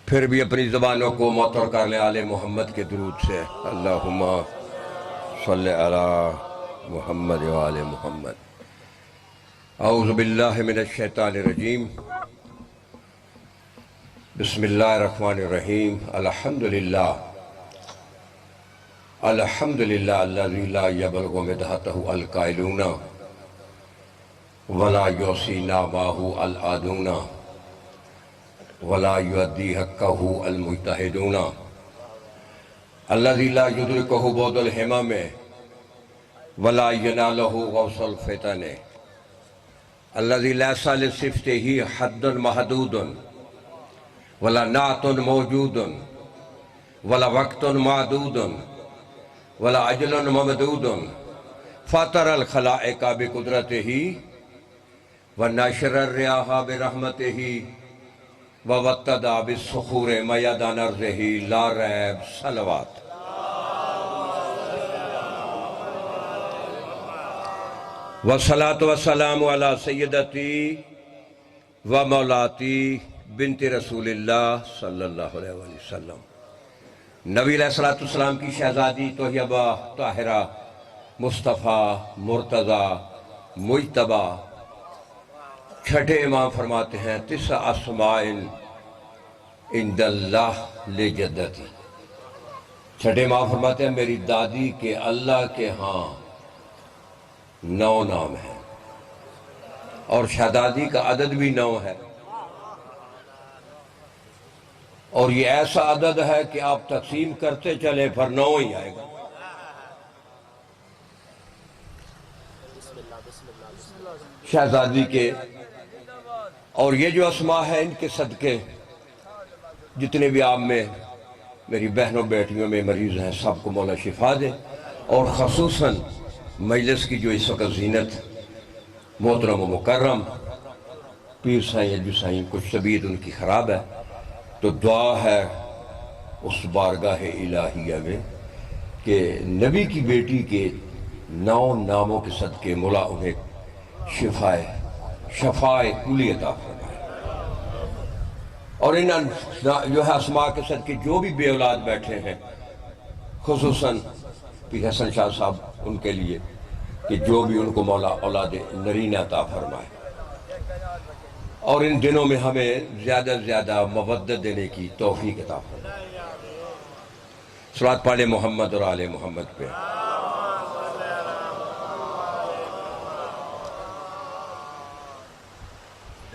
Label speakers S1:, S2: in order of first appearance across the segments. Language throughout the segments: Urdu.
S1: پھر بھی اپنی زبانوں کو معطر کر لیں آل محمد کے درود سے۔ اللہم صلی علی محمد و آل محمد۔ اعوذ باللہ من الشیطان الرجیم، بسم اللہ الرحمن الرحیم۔ الحمدللہ الحمدللہ الذی لا یبلغ مدحتہ القائلون ولا یوصی نعمہ العادون ولا یؤدی حقہ المجتہدون الذی لا یدرکہ بعد الہمم ولا ینالہ غوث الفتن الذی لیس لصفتہ حد محدود ولا نعت موجود ولا وقت معدود ولا اجل ممدود فاطر الخلائق بقدرتہ ونشر الریاح برحمتہ ووتد بالصخور میدان ارضہ لا ریب صلوات۔ والصلاة والسلام علی سیدتی و مولاتی بنت رسول اللہ صلی اللہ علیہ وسلم، نبی علیہ السلام کی شہزادی طیبہ طاہرہ مصطفیٰ مرتضیٰ مجتبیٰ۔ چھٹے امام فرماتے ہیں تسع اسماء عند اللہ لجدتی۔ چھٹے امام فرماتے ہیں میری دادی کے اللہ کے ہاں 9 نام ہیں، اور شہزادی کا عدد بھی 9 ہے، اور یہ ایسا عدد ہے کہ آپ تقسیم کرتے چلے پھر 9 ہی آئے گا۔ شہزادی کے اور یہ جو اسماء ہے ان کے صدقے جتنے بھی آپ میں میری بہنوں بیٹیوں میں مریض ہیں سب کو مولا شفا دے، اور خصوصاً مجلس کی جو اس وقت زینت محترم و مکرم پیر سائیں جو سائیں کچھ طبیعت ان کی خراب ہے، تو دعا ہے اس بارگاہ الہیہ میں کہ نبی کی بیٹی کے 9 ناموں کے صدقے مولا انہیں شفائے کلی عطا فرمائے، اور ان جو ہے اسماء کے صدقے جو بھی بے اولاد بیٹھے ہیں خصوصاً پیر حسن شاہ صاحب ان کے لیے کہ جو بھی ان کو مولا اولاد نرین عطا فرمائے، اور ان دنوں میں ہمیں زیادہ سے زیادہ مودت دینے کی توفیق عطا فرمائے۔ صلوات پڑھیں محمد اور آل محمد پہ۔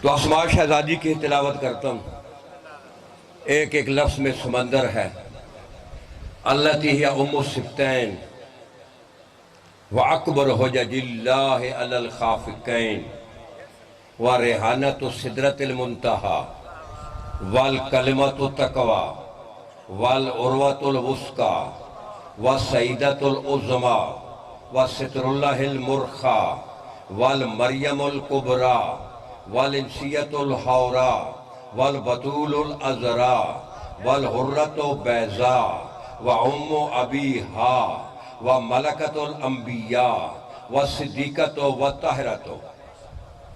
S1: تو اسماء شہزادی کی تلاوت کرتا ہوں، ایک ایک لفظ میں سمندر ہے۔ اللتی ہی ام السبتین وَأَكْبَرُ حُجَجِ اللَّهِ عَلَى الْخَافِقَيْنِ وَرِحَانَةُ السِّدْرَةِ الْمُنْتَهَى وَالْكَلِمَةُ التَّقْوَى وَالْعُرْوَةُ الْوُثْقَى وَالسَّيِّدَةُ الْعُظْمَى وَسِتْرُ اللَّهِ الْمُرْخَى وَالْمَرْيَمُ الْكُبْرَى وَالْإِنْسِيَّةُ الْحَوْرَى وَالْبَتُولُ الْأَزْرَى وَالْحُرَّةُ بَيْضَاء وَأُمُّ أَبِيهَا وَمَلَكَةُ الْأَنْبِيَاء وَالصِّدِّيقَةُ وَالطَّاهِرَةُ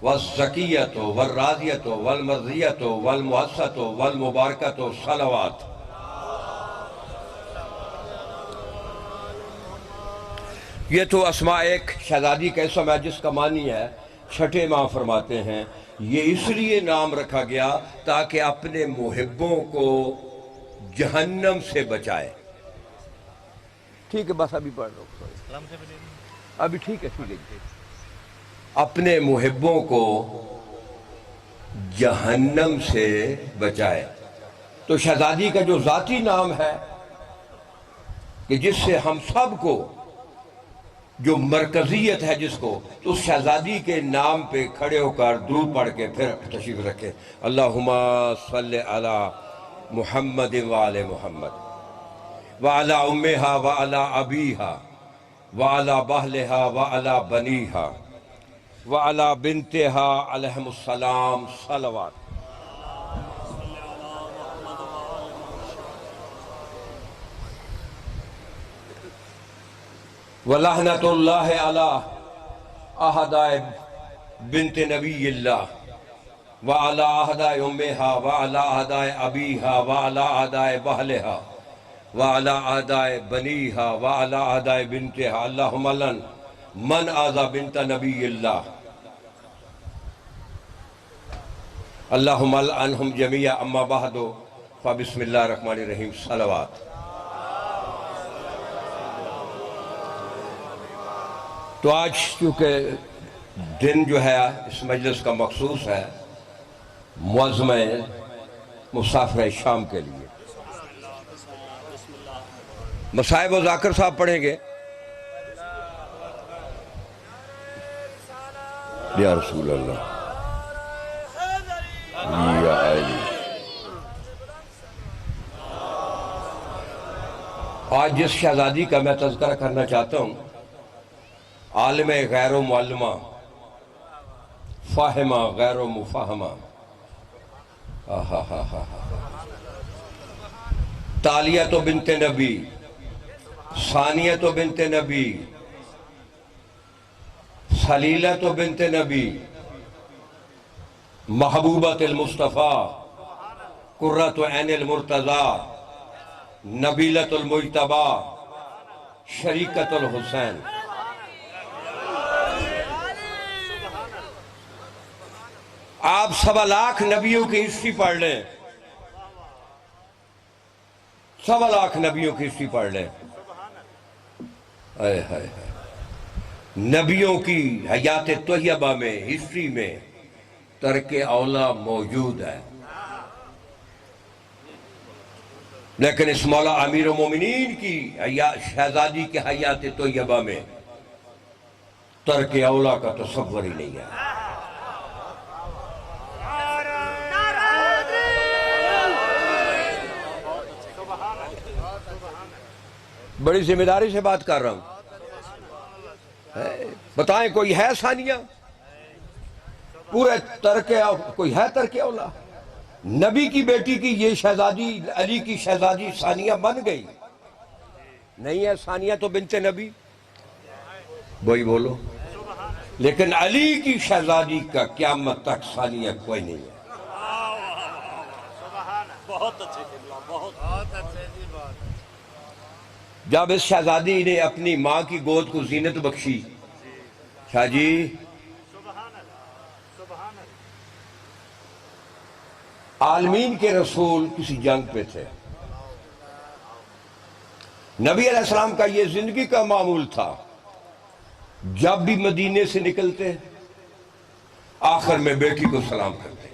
S1: وَالزَّكِيَّةُ وَالرَّاضِيَةُ وَالْمَرْضِيَّةُ وَالْمُحَسَّةُ وَالْمُبَارَكَةُ صلوات۔ یہ تو اسماء ایک شہزادی کا اسم ہے جس کا معنی ہے، چھٹے امام فرماتے ہیں یہ اس لیے نام رکھا گیا تاکہ اپنے محبوں کو جہنم سے بچائے۔ ٹھیک ہے بس ابھی پڑھ لو، ابھی ٹھیک ہے اپنے محبوں کو جہنم سے بچائے۔ تو شہزادی کا جو ذاتی نام ہے کہ جس سے ہم سب کو جو مرکزیت ہے جس کو، تو اس شہزادی کے نام پہ کھڑے ہو کر درود پڑھ کے پھر تشریف رکھے۔ اللہم صلی علی محمد وآل محمد وعلی امہا وعلی ابیہا وعلی بہلہا وعلی بنیہا وعلی بنتہا علیہم السلام صلوات۔ وَلَحْنَةُ اللَّهِ عَلَىٰ أَحَدَائِ بنت نبی اللہ وعلی عہدائے امہا وعلی عہدائے ابیہا وعلی عہدائے بہلہا وعلی عہدائے بنیہا وعلی عہدائے بنتہا اللہم لن من آذا بنت نبی اللہ اللہم لعنہم جمیعا اما بعد فبسم اللہ الرحمن الرحیم صلوات۔ تو آج چونکہ دن جو ہے اس مجلس کا مخصوص ہے معظم مسافر شام کے لیے، مصائب و ذاکر صاحب پڑھیں گے۔ یا رسول اللہ یا علی۔ آج جس شہزادی کا میں تذکرہ کرنا چاہتا ہوں، عالم غیر و معلمہ، فاہمہ غیر و مفاہمہ، تالیہ بنت نبی، ثانیہ بنت نبی، خلیلہ بنت نبی، محبوبۃ المصطفیٰ، قرۃ عین المرتضیٰ، نبیلۃ المجتبیٰ، شریکۃ الحسین۔ آپ 1.25 لاکھ نبیوں کی ہسٹری پڑھ لیں، 1.25 لاکھ نبیوں کی ہسٹری پڑھ لیں، نبیوں کی حیات طیبہ میں، ہسٹری میں ترک اولا موجود ہے، لیکن اس مولا امیر المومنین کی شہزادی کے حیات طیبہ میں ترک اولا کا تصور ہی نہیں ہے۔ بڑی ذمہ داری سے بات کر رہا ہوں، بتائیں کوئی ہے ثانیہ؟ پورے کوئی ہے ترک اولا؟ نبی کی بیٹی کی یہ شہزادی، علی کی شہزادی ثانیہ بن گئی، نہیں ہے ثانیہ تو بنت نبی، وہی بولو، لیکن علی کی شہزادی کا قیامت تک ثانیہ کوئی نہیں ہے۔
S2: بہت اچھے بہت اچھے جی بات۔
S1: جب اس شہزادی نے اپنی ماں کی گود کو زینت بخشی، شاہ جی عالمین کے رسول کسی جنگ پہ تھے، نبی علیہ السلام کا یہ زندگی کا معمول تھا، جب بھی مدینے سے نکلتے آخر میں بیٹی کو سلام کرتے،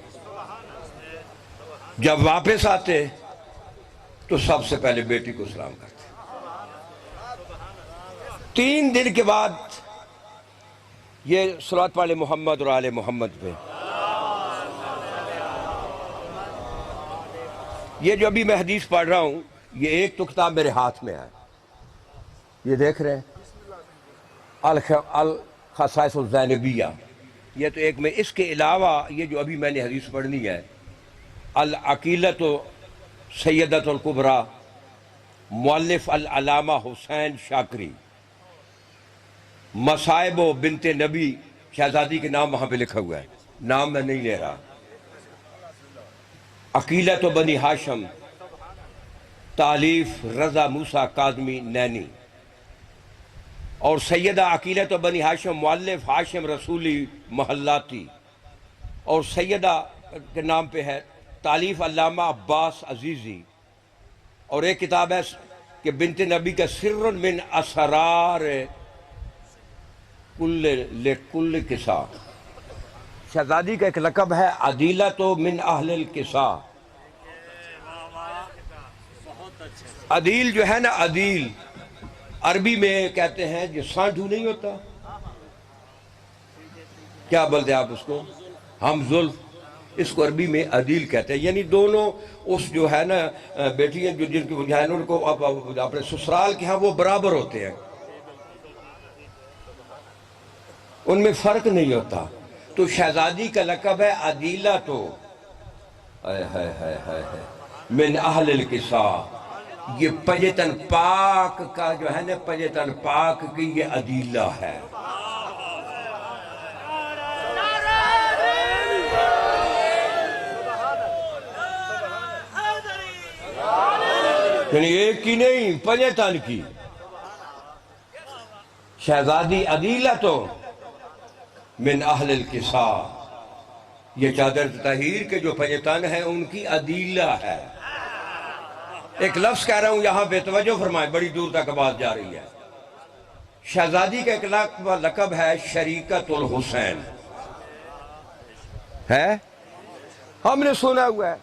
S1: جب واپس آتے تو سب سے پہلے بیٹی کو سلام کرتے۔ 3 دن کے بعد یہ صلوات پڑھ محمد اور آل محمد پہ، یہ جو ابھی میں حدیث پڑھ رہا ہوں، یہ ایک تو کتاب میرے ہاتھ میں ہے، یہ دیکھ رہے ہیں الخصائص الزینبیہ، یہ تو ایک میں، اس کے علاوہ یہ جو ابھی میں نے حدیث پڑھنی ہے، العقیلۃ سیدۃ الکبریٰ، مؤلف العلامہ حسین شاکری، مصائب بنت نبی، شہزادی کے نام وہاں پہ لکھا ہوا ہے، نام میں نہیں لے رہا، عقیلۃ بنی ہاشم، تالیف رضا موسیٰ کاظمی نینی، اور سیدہ عقیلۃ بنی ہاشم، مؤلف ہاشم رسولی محلاتی، اور سیدہ کے نام پہ ہے تالیف علامہ عباس عزیزی، اور ایک کتاب ہے کہ بنت نبی کا سر من اسرار کل قصہ، شہزادی کا ایک لقب ہے عدیلۃ من اہل القصہ۔ عدیل جو ہے نا، عدیل عربی میں کہتے ہیں جو سانڈو نہیں ہوتا، کیا بولتے ہیں آپ اس کو؟ ہم زلف، اس کو عربی میں عدیل کہتے ہیں، یعنی دونوں اس جو ہے نا بیٹیاں جو جن کی ان کو اپنے سسرال کے ہاں وہ برابر ہوتے ہیں، ان میں فرق نہیں ہوتا، تو شہزادی کا لقب ہے عدیلہ تو من اہل القصہ، یہ پجتن پاک کا جو ہے نا، پجتن پاک کی یہ عدیلہ ہے۔ یعنی ایک کی نہیں، پنجے تن کی شہزادی عدیلہ تو من اہل القصا، یہ چادر طہیر کے جو پنجے تن ہیں ان کی عدیلہ ہے۔ ایک لفظ کہہ رہا ہوں یہاں پہ توجہ فرمائیں، بڑی دور تک بات جا رہی ہے۔ شہزادی کا ایک لقب ہے شریکت الحسین، ہے ہم نے سنا ہوا ہے۔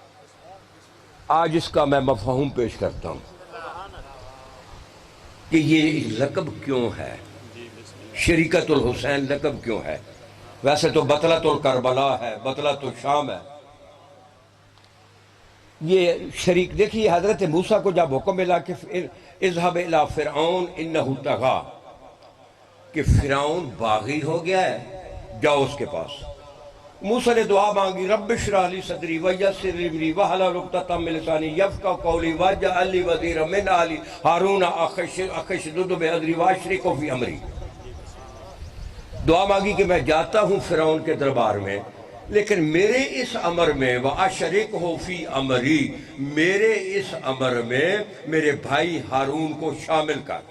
S1: آج اس کا میں مفہوم پیش کرتا ہوں کہ یہ لقب کیوں ہے، شریکت الحسین لقب کیوں ہے؟ ویسے تو بطلۃ الکربلا ہے، بطلۃ الشام ہے۔ یہ شریک دیکھیے، حضرت موسیٰ کو جب حکم ملا کہ اذهب الى فرعون انه طغى، کہ فرعون باغی ہو گیا ہے، جاؤ اس کے پاس۔ موسیٰ نے دعا مانگی، رب اشرح لی صدری ویسر لی امری واحلل عقدۃ من لسانی یفقہوا قولی واجعل لی وزیرا من اہلی ہارون اخی اشدد بہ اذری واشرکہ فی امری۔ دعا مانگی کہ میں جاتا ہوں فرعون کے دربار میں، لیکن میرے اس امر میں وَأَشْرِكْهُ فِي أَمْرِي، میرے اس امر میں میرے بھائی ہارون کو شامل کر۔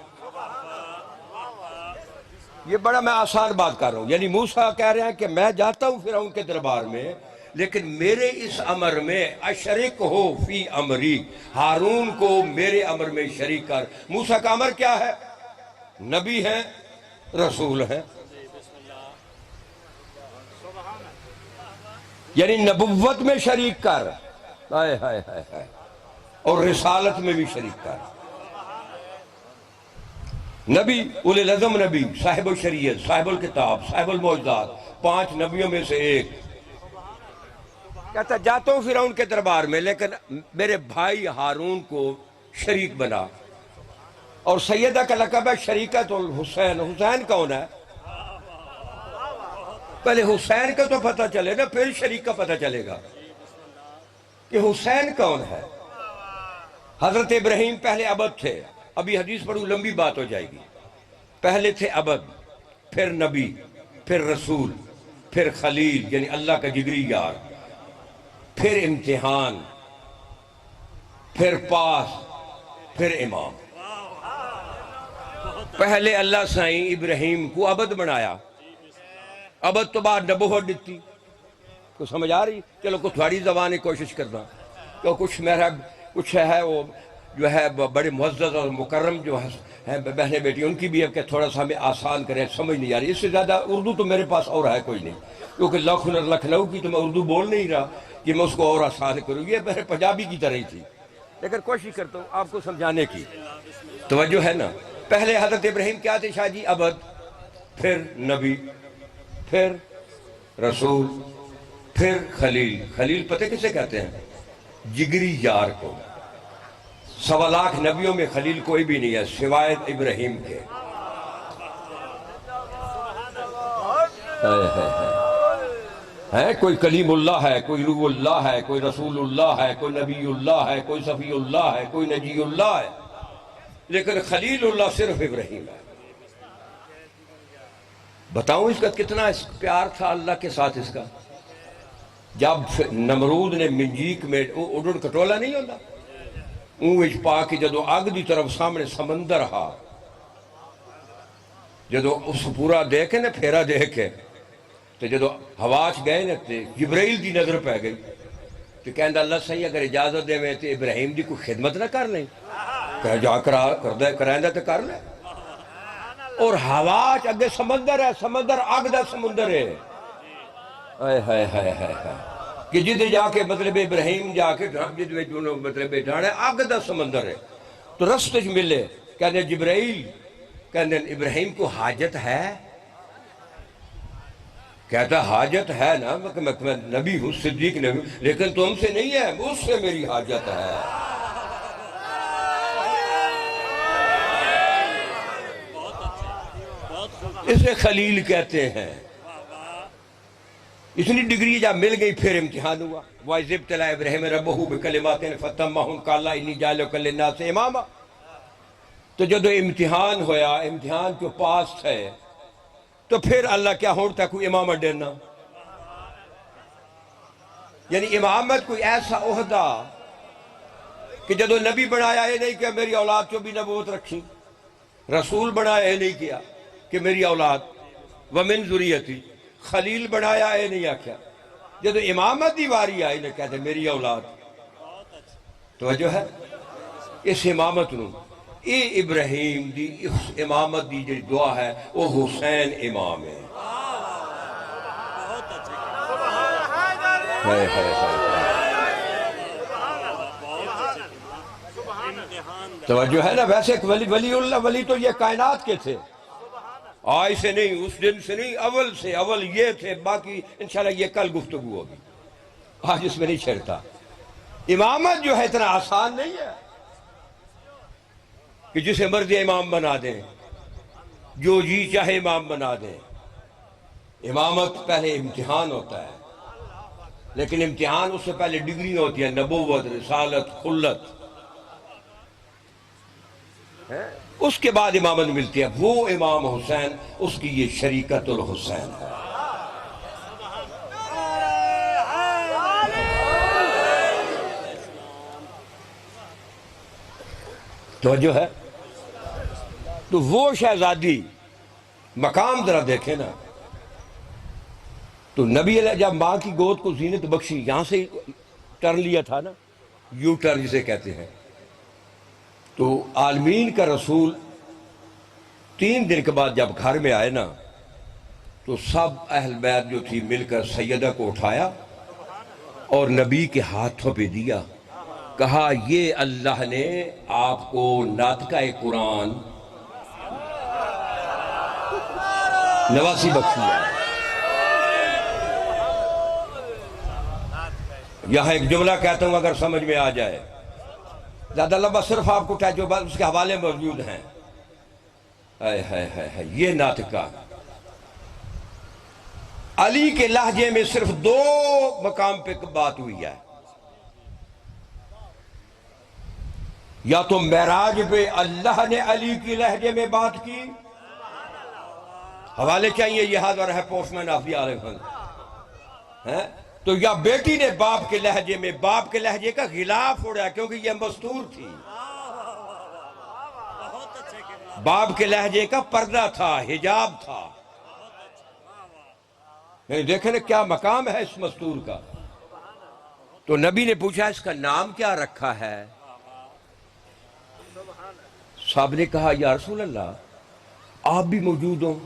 S1: یہ بڑا میں آسان بات کر رہا ہوں، یعنی موسیٰ کہہ رہے ہیں کہ میں جاتا ہوں فرعون کے دربار میں، لیکن میرے اس امر میں أَشْرِكْهُ فِي أَمْرِي، ہارون کو میرے امر میں شریک کر۔ موسیٰ کا امر کیا ہے؟ نبی ہیں، رسول ہیں، یعنی نبوت میں شریک کر، ہائے ہائے ہائے ہائے، اور رسالت میں بھی شریک کر۔ نبی، اولی العزم نبی، صاحب الشریعت، صاحب الکتاب، صاحب المعجزات، 5 نبیوں میں سے ایک کہتا جاتا ہوں فرعون کے دربار میں، لیکن میرے بھائی ہارون کو شریک بنا۔ اور سیدہ کا لقب ہے شریکت الحسین۔ حسین کون ہے؟ پہلے حسین کا تو پتہ چلے نا، پھر شریک کا پتہ چلے گا کہ حسین کون ہے۔ حضرت ابراہیم پہلے عبد تھے، ابھی حدیث پڑھوں لمبی بات ہو جائے گی۔ پہلے تھے عبد، پھر نبی، پھر رسول، پھر خلیل یعنی اللہ کا جگری یار، پھر امتحان، پھر پاس، پھر امام۔ پہلے اللہ سائیں ابراہیم کو عبد بنایا، عبد تو بعد نبوت دیتی۔ کو سمجھ آ رہی؟ چلو کچھ تھوڑی زبانی کوشش کرنا، کہ کچھ میرا کچھ ہے وہ جو ہے بڑے معزز اور مکرم جو ہے بہنیں بیٹی، ان کی بھی ہے کہ تھوڑا سا ہمیں آسان کریں، سمجھ نہیں آ رہی۔ اس سے زیادہ اردو تو میرے پاس اور ہے کوئی نہیں، کیونکہ لکھنؤ کی تو میں اردو بول نہیں رہا کہ میں اس کو اور آسان کروں، یہ میرے پنجابی کی طرح ہی تھی، لیکن کوشش کرتا ہوں آپ کو سمجھانے کی۔ توجہ ہے نا؟ پہلے حضرت ابراہیم کیا تھے شاہ جی؟ عبد، پھر نبی، پھر رسول، پھر خلیل۔ خلیل پتہ کسے کہتے ہیں؟ جگری یار کو۔ 1.25 لاکھ نبیوں میں خلیل کوئی بھی نہیں ہے سوائے ابراہیم کے۔ ہے کوئی کلیم اللہ ہے، کوئی روح اللہ ہے، کوئی رسول اللہ ہے، کوئی نبی اللہ ہے، کوئی صفی اللہ ہے، کوئی نجی اللہ ہے، لیکن خلیل اللہ صرف ابراہیم ہے۔ بتاؤں اس کا کتنا پیار تھا اللہ کے ساتھ اس کا۔ جب نمرود نے منجیک میں اڈن کٹولا نہیں ہوتا، اونچ پا کے جدو اگ دی طرف سامنے سمندر ہا، جدو اس پورا دیکھے نا پھیرا دیکھے، تو جدو ہواچ گئے نا تے جبرائیل دی نظر پہ گئی، تو کہندہ اللہ صحیح اگر اجازت دے میں تے ابراہیم دی کوئی خدمت نہ کر لیں، کہ جا کرائندہ تے کر لیں۔ اور ہواچ اگے سمندر ہے، سمندر اگ دا سمندر ہے، ہائے ہائے ہائے ہائے ہائے، کہ جدے جا کے مطلب ابراہیم جا کے جدے مطلب ڈھانے اگ دا سمندر ہے۔ تو رستے ملے، کہنے جبرائیل، کہنے ابراہیم کو حاجت ہے؟ کہتا حاجت ہے نا، میں نبی ہوں، صدیق نبی ہوں، لیکن تم سے نہیں ہے، مجھ سے میری حاجت ہے۔ اسے خلیل کہتے ہیں۔ اتنی ڈگری جب مل گئی پھر امتحان ہوا۔ وَإِذِ ابْتَلَىٰ إِبْرَاهِيمَ رَبُّهُ بِكَلِمَاتٍ فَأَتَمَّهُنَّ قَالَ إِنِّي جَاعِلُكَ لِلنَّاسِ إِمَامًا۔ تو جب امتحان ہویا، امتحان کو پاس تھے، تو پھر اللہ کیا ہوتا کوئی امامت دینا، یعنی امامت کوئی ایسا عہدہ کہ جدو نبی بنایا یہ نہیں کہ میری اولاد چو بھی نبوت رکھی، رسول بنایا یہ نہیں کیا کہ میری اولاد ومن ذریتی، خلیل بنایا یہ نہیں آکھیا، جدو امامت دی واری آئی نے کہتے میری اولاد. توجہ ہے اس امامت نو، اے ابراہیم دی اس امامت دی جو دعا ہے وہ حسین امام ہے. ہائے ہائے ہائے. توجہ ہے نا. ویسے ایک ولی اللہ، ولی تو یہ کائنات کے تھے، آج سے نہیں، اس دن سے نہیں، اول سے، اول یہ تھے. باقی انشاءاللہ یہ کل گفتگو ہوگی، آج اس میں نہیں چھڑتا. امامت جو ہے اتنا آسان نہیں ہے کہ جسے مرضی امام بنا دیں، جو جی چاہے امام بنا دیں. امامت پہلے امتحان ہوتا ہے، لیکن امتحان اس سے پہلے ڈگری ہوتی ہے، نبوت، رسالت، خلت. اس کے بعد امامت ملتی ہے. وہ امام حسین، اس کی یہ شریکت الحسین ہے. توجہ ہے. تو وہ شہزادی مقام ذرا دیکھیں نا. تو نبی علیہ جب ماں کی گود کو زینت بخشی، یہاں سے ٹرن لیا تھا نا، یو ٹرن جسے کہتے ہیں. تو عالمین کا رسول 3 دن کے بعد جب گھر میں آئے نا، تو سب اہل بیت جو تھی مل کر سیدہ کو اٹھایا اور نبی کے ہاتھوں پہ دیا. کہا یہ اللہ نے آپ کو ناطقہ قرآن نواسی بخشی ہے. یہاں ایک جملہ کہتا ہوں اگر سمجھ میں آ جائے، زیادہ لمبا صرف آپ کو کہہ جو بات اس کے حوالے موجود ہیں. یہ ناطقہ علی کے لہجے میں صرف 2 مقام پہ بات ہوئی ہے. یا تو معراج پہ اللہ نے علی کی لہجے میں بات کی، حوالے چاہیے یہ حاضر ہے پوسٹ مین آف دی عالم. تو یا بیٹی نے باپ کے لہجے میں، باپ کے لہجے کا غلاف اڑا کیونکہ یہ مستور تھی. باپ کے لہجے کا پردہ تھا، حجاب تھا. دیکھیں نا کیا مقام ہے اس مستور کا. تو نبی نے پوچھا اس کا نام کیا رکھا ہے؟ صاحب نے کہا یا رسول اللہ آپ بھی موجود ہوں.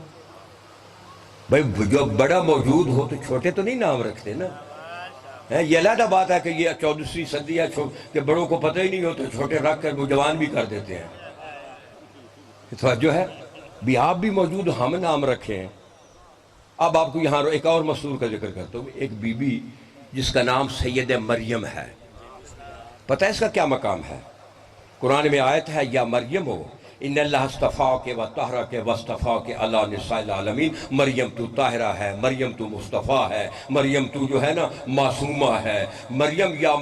S1: بھائی جو بڑا موجود ہو تو چھوٹے تو نہیں نام رکھتے نا. یہ علیحدہ بات ہے کہ یہ 14ویں صدی ہے کہ بڑوں کو پتہ ہی نہیں ہوتا، چھوٹے رکھ کر وہ جوان بھی کر دیتے ہیں. توجہ ہے بھی آپ بھی موجود ہم نام رکھیں. اب آپ کو یہاں ایک اور مستور کا ذکر کرتا ہوں. ایک بی بی جس کا نام سید مریم ہے. پتہ ہے اس کا کیا مقام ہے؟ قرآن میں آیت ہے یا مریم ہو ان اللہ اصطفاک و طہرک واصطفاک علی نساء العالمین. مریم تو طاہرہ ہے، مریم تو مصطفیٰ ہے، مریم تو جو ہے نا معصومہ ہے. مریم یا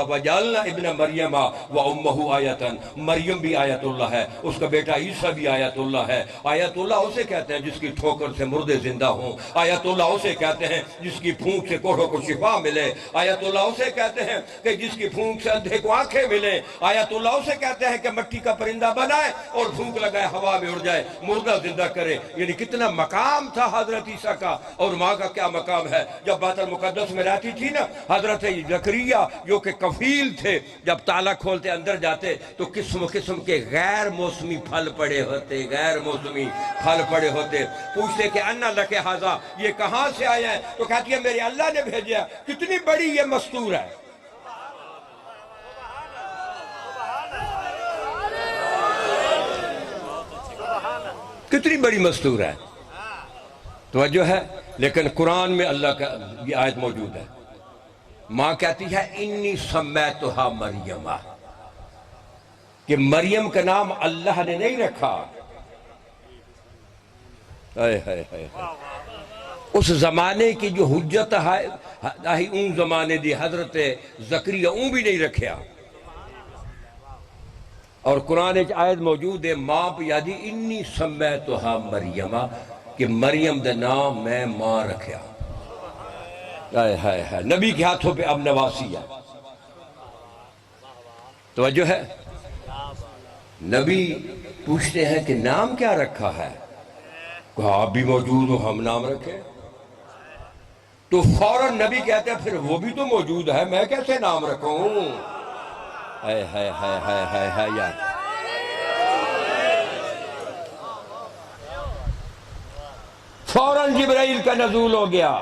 S1: وجعلنا ابن مریم و امہ آیتاً، مریم بھی آیت اللہ ہے، اس کا بیٹا عیسیٰ بھی آیت اللہ ہے. آیت اللہ اسے کہتے ہیں جس کی ٹھوکر سے مردے زندہ ہوں. آیت اللہ اسے کہتے ہیں جس کی پھونک سے کوڑھوں کو شفا ملے. آیت اللہ اسے کہتے ہیں کہ جس کی پھونک سے اندھے کو آنکھیں ملیں. آیت اللہ اسے کہتے ہیں کہ مٹی کا پرندہ بنائے اور پھونک لگائے ہوا میں اڑ جائے، مردہ زندہ کرے. یعنی کتنا مقام تھا حضرت عیسیٰ کا. اور ماں کا کیا مقام ہے؟ جب بیت المقدس میں رہتی تھی نا حضرت زکریہ جو کہ کفیل تھے، جب تالا کھولتے اندر جاتے تو قسم قسم کے غیر موسمی پھل پڑے ہوتے، غیر موسمی پھل پڑے ہوتے. پوچھتے کہ انا لک ھذا، یہ کہاں سے آیا ہے؟ تو کہتی ہے میرے اللہ نے بھیجا. کتنی بڑی یہ مستور ہے. کتنی بڑی مستور ہے. توجہ ہے. لیکن قرآن میں اللہ کا یہ آیت موجود ہے. ماں کہتی ہے انی سمیتھا مریم، کہ مریم کا نام اللہ نے نہیں رکھا. اس زمانے کی جو حجت ہے اون زمانے دی حضرت زکریا اون بھی نہیں رکھیا. اور قرآن ایک آیت موجود ہے ماں پہ یادی انی سمیتھا مریم، کہ مریم دا نام میں ماں رکھیا. نبی کے ہاتھوں پہ اب نواسی ہے. توجہ ہے؟ نبی پوچھتے ہیں کہ نام کیا رکھا ہے؟ کہا آپ بھی موجود ہو، ہم نام رکھیں؟ تو فوراً نبی کہتے ہیں پھر وہ بھی تو موجود ہے، میں کیسے نام رکھوں؟ ہائے ہائے ہائے ہائے ہائے ہائے یار، فوراً جبرائیل کا نزول ہو گیا،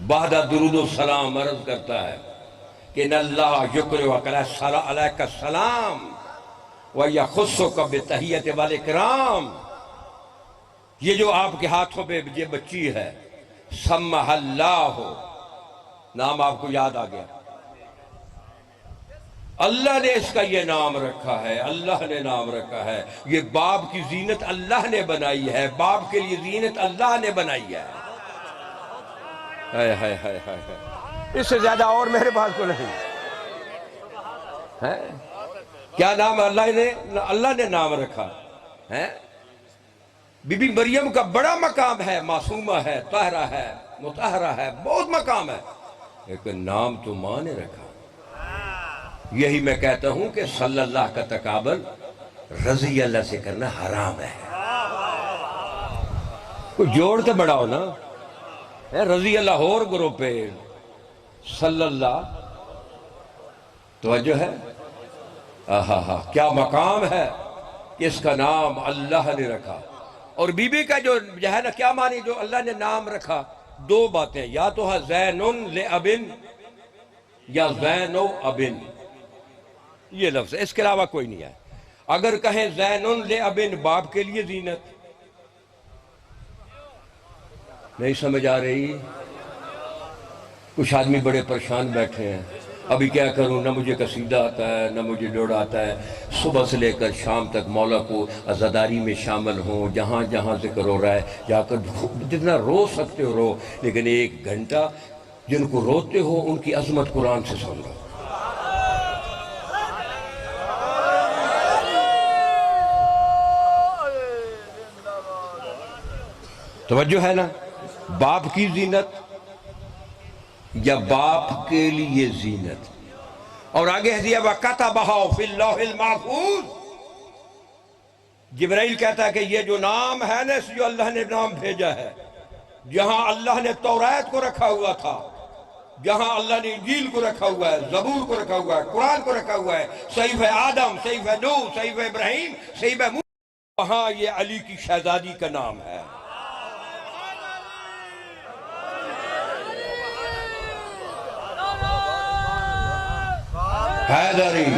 S1: بعد درود و سلام عرض کرتا ہے کہ ان اللہ یکرمک علیک السلام ویخصک بتحیت والاکرام. یہ جو آپ کے ہاتھوں پہ یہ بچی ہے، سمہ اللہ، نام آپ کو یاد آ گیا، اللہ نے اس کا یہ نام رکھا ہے، اللہ نے نام رکھا ہے. یہ باپ کی زینت اللہ نے بنائی ہے، باپ کے لیے زینت اللہ نے بنائی ہے. ہائے ہائے ہائے ہائے ہائے، اس سے زیادہ اور میرے پاس کو نہیں ہے. کیا نام اللہ نے نام رکھا ہے؟ بی بی مریم کا بڑا مقام ہے، معصومہ ہے، طاہرہ ہے، مطہرہ ہے، بہت مقام ہے، لیکن نام تو ماں نے رکھا. یہی میں کہتا ہوں کہ صلی اللہ کا تقابل رضی اللہ سے کرنا حرام ہے. کوئی جوڑ تو بڑا ہو نا، رضی اللہ اور گروہ پہ صلی اللہ. توجہ ہے؟ آہا کیا مقام ہے کہ اس کا نام اللہ نے رکھا. اور بی بی کا جو ہے نا کیا معنی جو اللہ نے نام رکھا؟ دو باتیں، یا تو ہے زین لابن یا زین ابن، یہ لفظ ہے، اس کے علاوہ کوئی نہیں ہے. اگر کہیں زین لابن باپ کے لیے زینت، نہیں سمجھ آ رہی؟ کچھ آدمی بڑے پریشان بیٹھے ہیں، ابھی کیا کروں، نہ مجھے قصیدہ آتا ہے نہ مجھے ڈوڑ آتا ہے. صبح سے لے کر شام تک مولا کو عزاداری میں شامل ہوں، جہاں جہاں ذکر ہو رہا ہے جا کر جتنا رو سکتے ہو رو، لیکن ایک گھنٹہ جن کو روتے ہو ان کی عظمت قرآن سے سن لو. توجہ ہے نا؟ باپ کی زینت یا باپ کے لیے زینت. اور آگے ہے دیا وَكَتَبَهَا فِي اللَّوْحِ الْمَحْفُوظ. جبرائیل کہتا ہے کہ یہ جو نام ہے نا، اس جو اللہ نے نام بھیجا ہے، جہاں اللہ نے توریت کو رکھا ہوا تھا، جہاں اللہ نے انجیل کو رکھا ہوا ہے، زبور کو رکھا ہوا ہے، قرآن کو رکھا ہوا ہے، صحیفہ آدم، صحیفہ نوح، صحیفہ ابراہیم، صحیفہ موسیٰ، وہاں یہ علی کی شہزادی کا نام ہے. حیدری.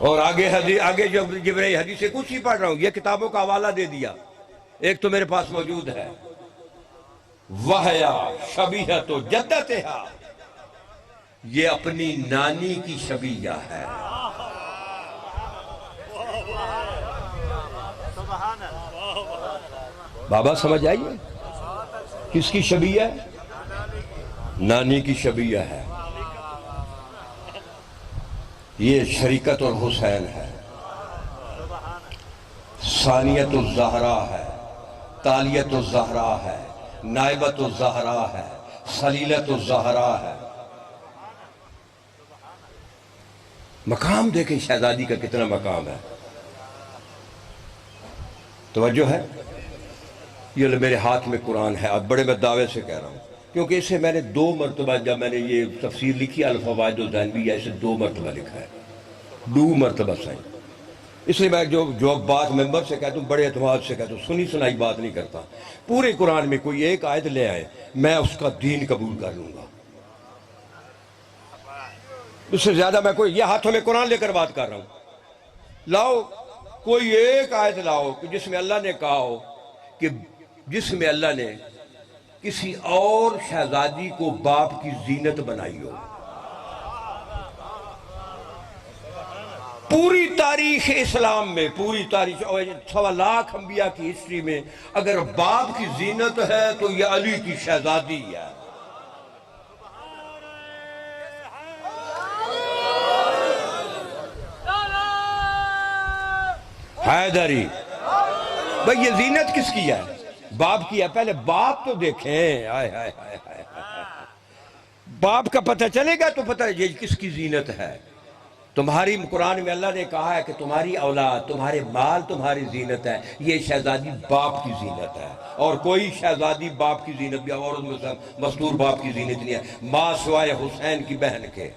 S1: اور آگے جب جبرائیل حدیث کچھ ہی پڑھ رہا ہوں، یہ کتابوں کا حوالہ دے دیا، ایک تو میرے پاس موجود ہے، وَهَيَا شَبِيهَةُ جَدَّتِهَا، یہ اپنی نانی کی شبیہ ہے. بابا سمجھ آئیے، کس کی شبیہ ہے؟ نانی کی شبیہ ہے. یہ شریکت الحسین ہے، ثانیت الزہرا ہے، تالیت الزہرا ہے، نائبت الزہرا ہے، سلیلت الزہرا ہے. مقام دیکھیں شہزادی کا کتنا مقام ہے. توجہ ہے؟ یہ میرے ہاتھ میں قرآن ہے، اب بڑے میں دعوے سے کہہ رہا ہوں، کیونکہ اسے میں نے 2 مرتبہ جب میں نے یہ تفسیر لکھی الفوائد الذہنویہ، اسے 2 مرتبہ لکھا ہے، 2 مرتبہ صحیح. اس لیے میں جو بات ممبر سے کہتا ہوں بڑے اعتماد سے کہتا ہوں، سنی سنائی بات نہیں کرتا. پورے قرآن میں کوئی ایک آیت لے آئے، میں اس کا دین قبول کر لوں گا. اس سے زیادہ میں کوئی، یہ ہاتھوں میں قرآن لے کر بات کر رہا ہوں، لاؤ کوئی ایک آیت لاؤ کہ جس میں اللہ نے کہا ہو کہ جس میں اللہ نے کسی اور شہزادی کو باپ کی زینت بنائی ہو. پوری تاریخ اسلام میں، پوری تاریخ 1.25 لاکھ انبیاء کی ہسٹری میں اگر باپ کی زینت ہے تو یہ علی کی شہزادی ہے. حیدری. بھئی یہ زینت کس کی ہے؟ باپ کی ہے. پہلے باپ تو دیکھیں. باپ کا پتہ چلے گا تو پتہ یہ کس کی زینت ہے. تمہاری قرآن میں اللہ نے کہا ہے کہ تمہاری اولاد، تمہارے مال تمہاری زینت ہے. یہ شہزادی باپ کی زینت ہے، اور کوئی شہزادی باپ کی زینت بھی اور مستور باپ کی زینت نہیں ہے، ماں سوائے حسین کی بہن کے.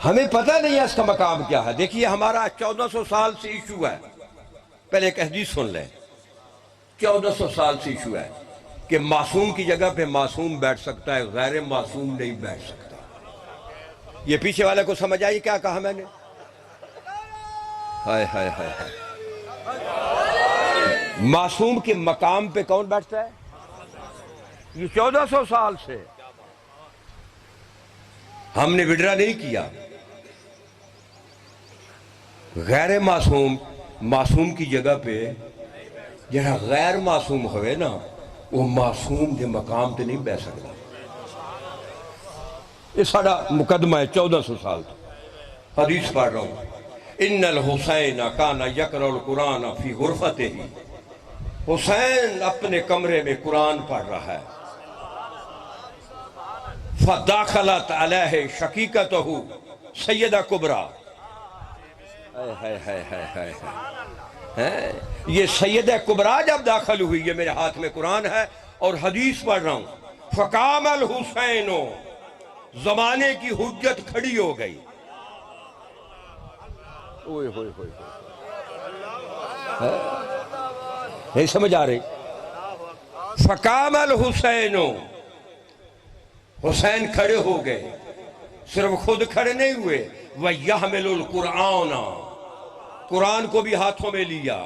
S1: ہمیں پتہ نہیں ہے اس کا مقام کیا ہے. دیکھیے ہمارا 1400 سال سے ایشو ہے. پہلے ایک حدیث سن لیں. 1400 سال سے ایشو ہے کہ معصوم کی جگہ پہ معصوم بیٹھ سکتا ہے، غیر معصوم نہیں بیٹھ سکتا. یہ پیچھے والے کو سمجھ آئی کیا کہا میں نے؟ ہائے ہائے ہائے ہائے. معصوم کے مقام پہ کون بیٹھتا ہے؟ یہ 1400 سال سے ہم نے وڈرا نہیں کیا. غیر معصوم معصوم کی جگہ پہ جہاں غیر معصوم ہوئے نا، وہ معصوم کے مقام تے نہیں بیٹھ سکتا. یہ ساڑا مقدمہ ہے 1400 سال تک. حدیث پڑھ رہا ہوں. ان الحسین کان یقرأ القرآن فی غرفتہ. حسین اپنے کمرے میں قرآن پڑھ رہا ہے. فداخلت علیہ شقیقتہ سیدہ کبریٰ. یہ سیدہ کبریٰ جب داخل ہوئی، یہ میرے ہاتھ میں قرآن ہے اور حدیث پڑھ رہا ہوں. فقام الحسین، زمانے کی حجت کھڑی ہو گئی. اوئے ہوئے ہوئے نہیں سمجھ آ رہی؟ فقام الحسین، حسین کھڑے ہو گئے. صرف خود کھڑے نہیں ہوئے، وَيَحْمِلُ الْقُرْآنَ، قرآن کو بھی ہاتھوں میں لیا.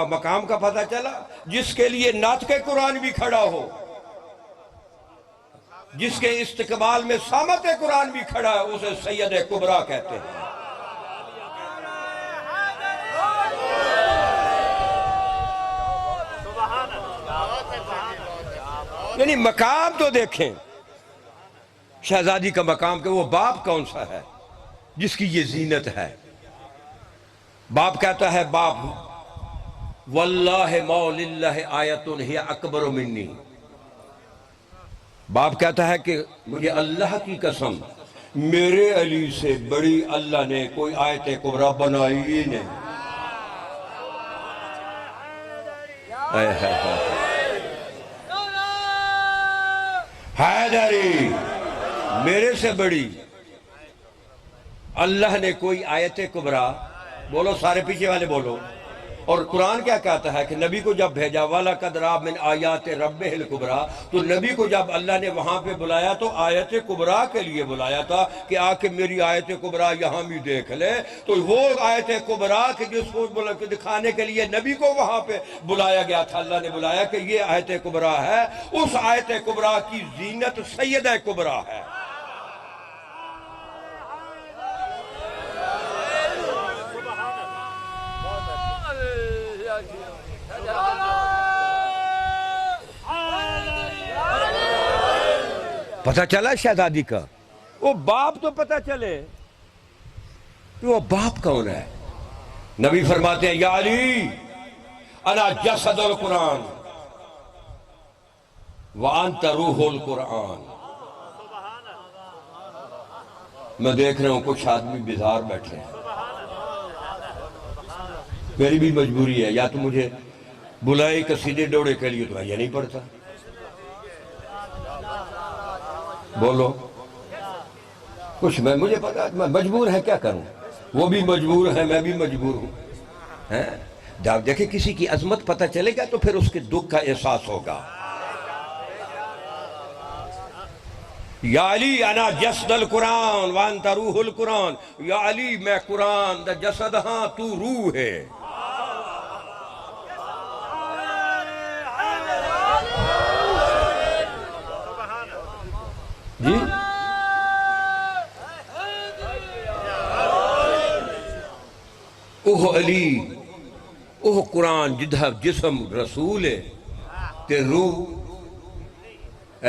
S1: مقام کا پتہ چلا. جس کے لیے ناطق قرآن بھی کھڑا ہو، جس کے استقبال میں سامت قرآن بھی کھڑا ہے، اسے سید کبریٰ کہتے ہیں. یعنی مقام تو دیکھیں شہزادی کا مقام، کہ وہ باپ کون سا ہے جس کی یہ زینت ہے. باپ کہتا ہے، باپ واللہ موللہ آیت ہی اکبر منی. باپ کہتا ہے کہ مجھے اللہ کی قسم، میرے علی سے بڑی اللہ نے کوئی آیت کبریٰ بنائی ہی نہیں. حیدری، میرے سے بڑی اللہ نے کوئی آیت کبریٰ، بولو سارے پیچھے والے بولو. اور قرآن کیا کہتا ہے کہ نبی کو جب بھیجا وَلَقَدْ رَأَى مِنْ آیَاتِ رَبِّهِ الْكُبْرَى، تو نبی کو جب اللہ نے وہاں پہ بلایا تو آیت کبریٰ کے لیے بلایا تھا کہ آ کے میری آیت کبریٰ یہاں بھی دیکھ لے. تو وہ آیت کبریٰ کہ جس کو دکھانے کے لیے نبی کو وہاں پہ بلایا گیا تھا، اللہ نے بلایا کہ یہ آیت کبریٰ ہے. اس آیت کبریٰ کی زینت سیدہ کبریٰ ہے. پتہ چلا شہزادی کا. وہ باپ تو پتہ چلے کہ وہ باپ کون ہے. نبی فرماتے ہیں، یا علی انا جسد القرآن وانت روح القرآن. میں دیکھ رہا ہوں کچھ آدمی بیزار بیٹھے ہیں. میری بھی مجبوری ہے، یا تو مجھے بلائی قصیدے ڈوڑے کے لیے تو میں یہ نہیں پڑھتا. بولو کچھ. مجھے پتا میں مجبور ہے، کیا کروں. وہ بھی مجبور ہے، میں بھی مجبور ہوں. جب دیکھیں کسی کی عظمت پتہ چلے گا تو پھر اس کے دکھ کا احساس ہوگا. یا علی انا جسد القرآن وانت روح القرآن. یا علی میں قرآن دا جسد ہاں، تو روح ہے. جی اوہ علی، اوہ قرآن جدہ جسم رسول ہے تے روح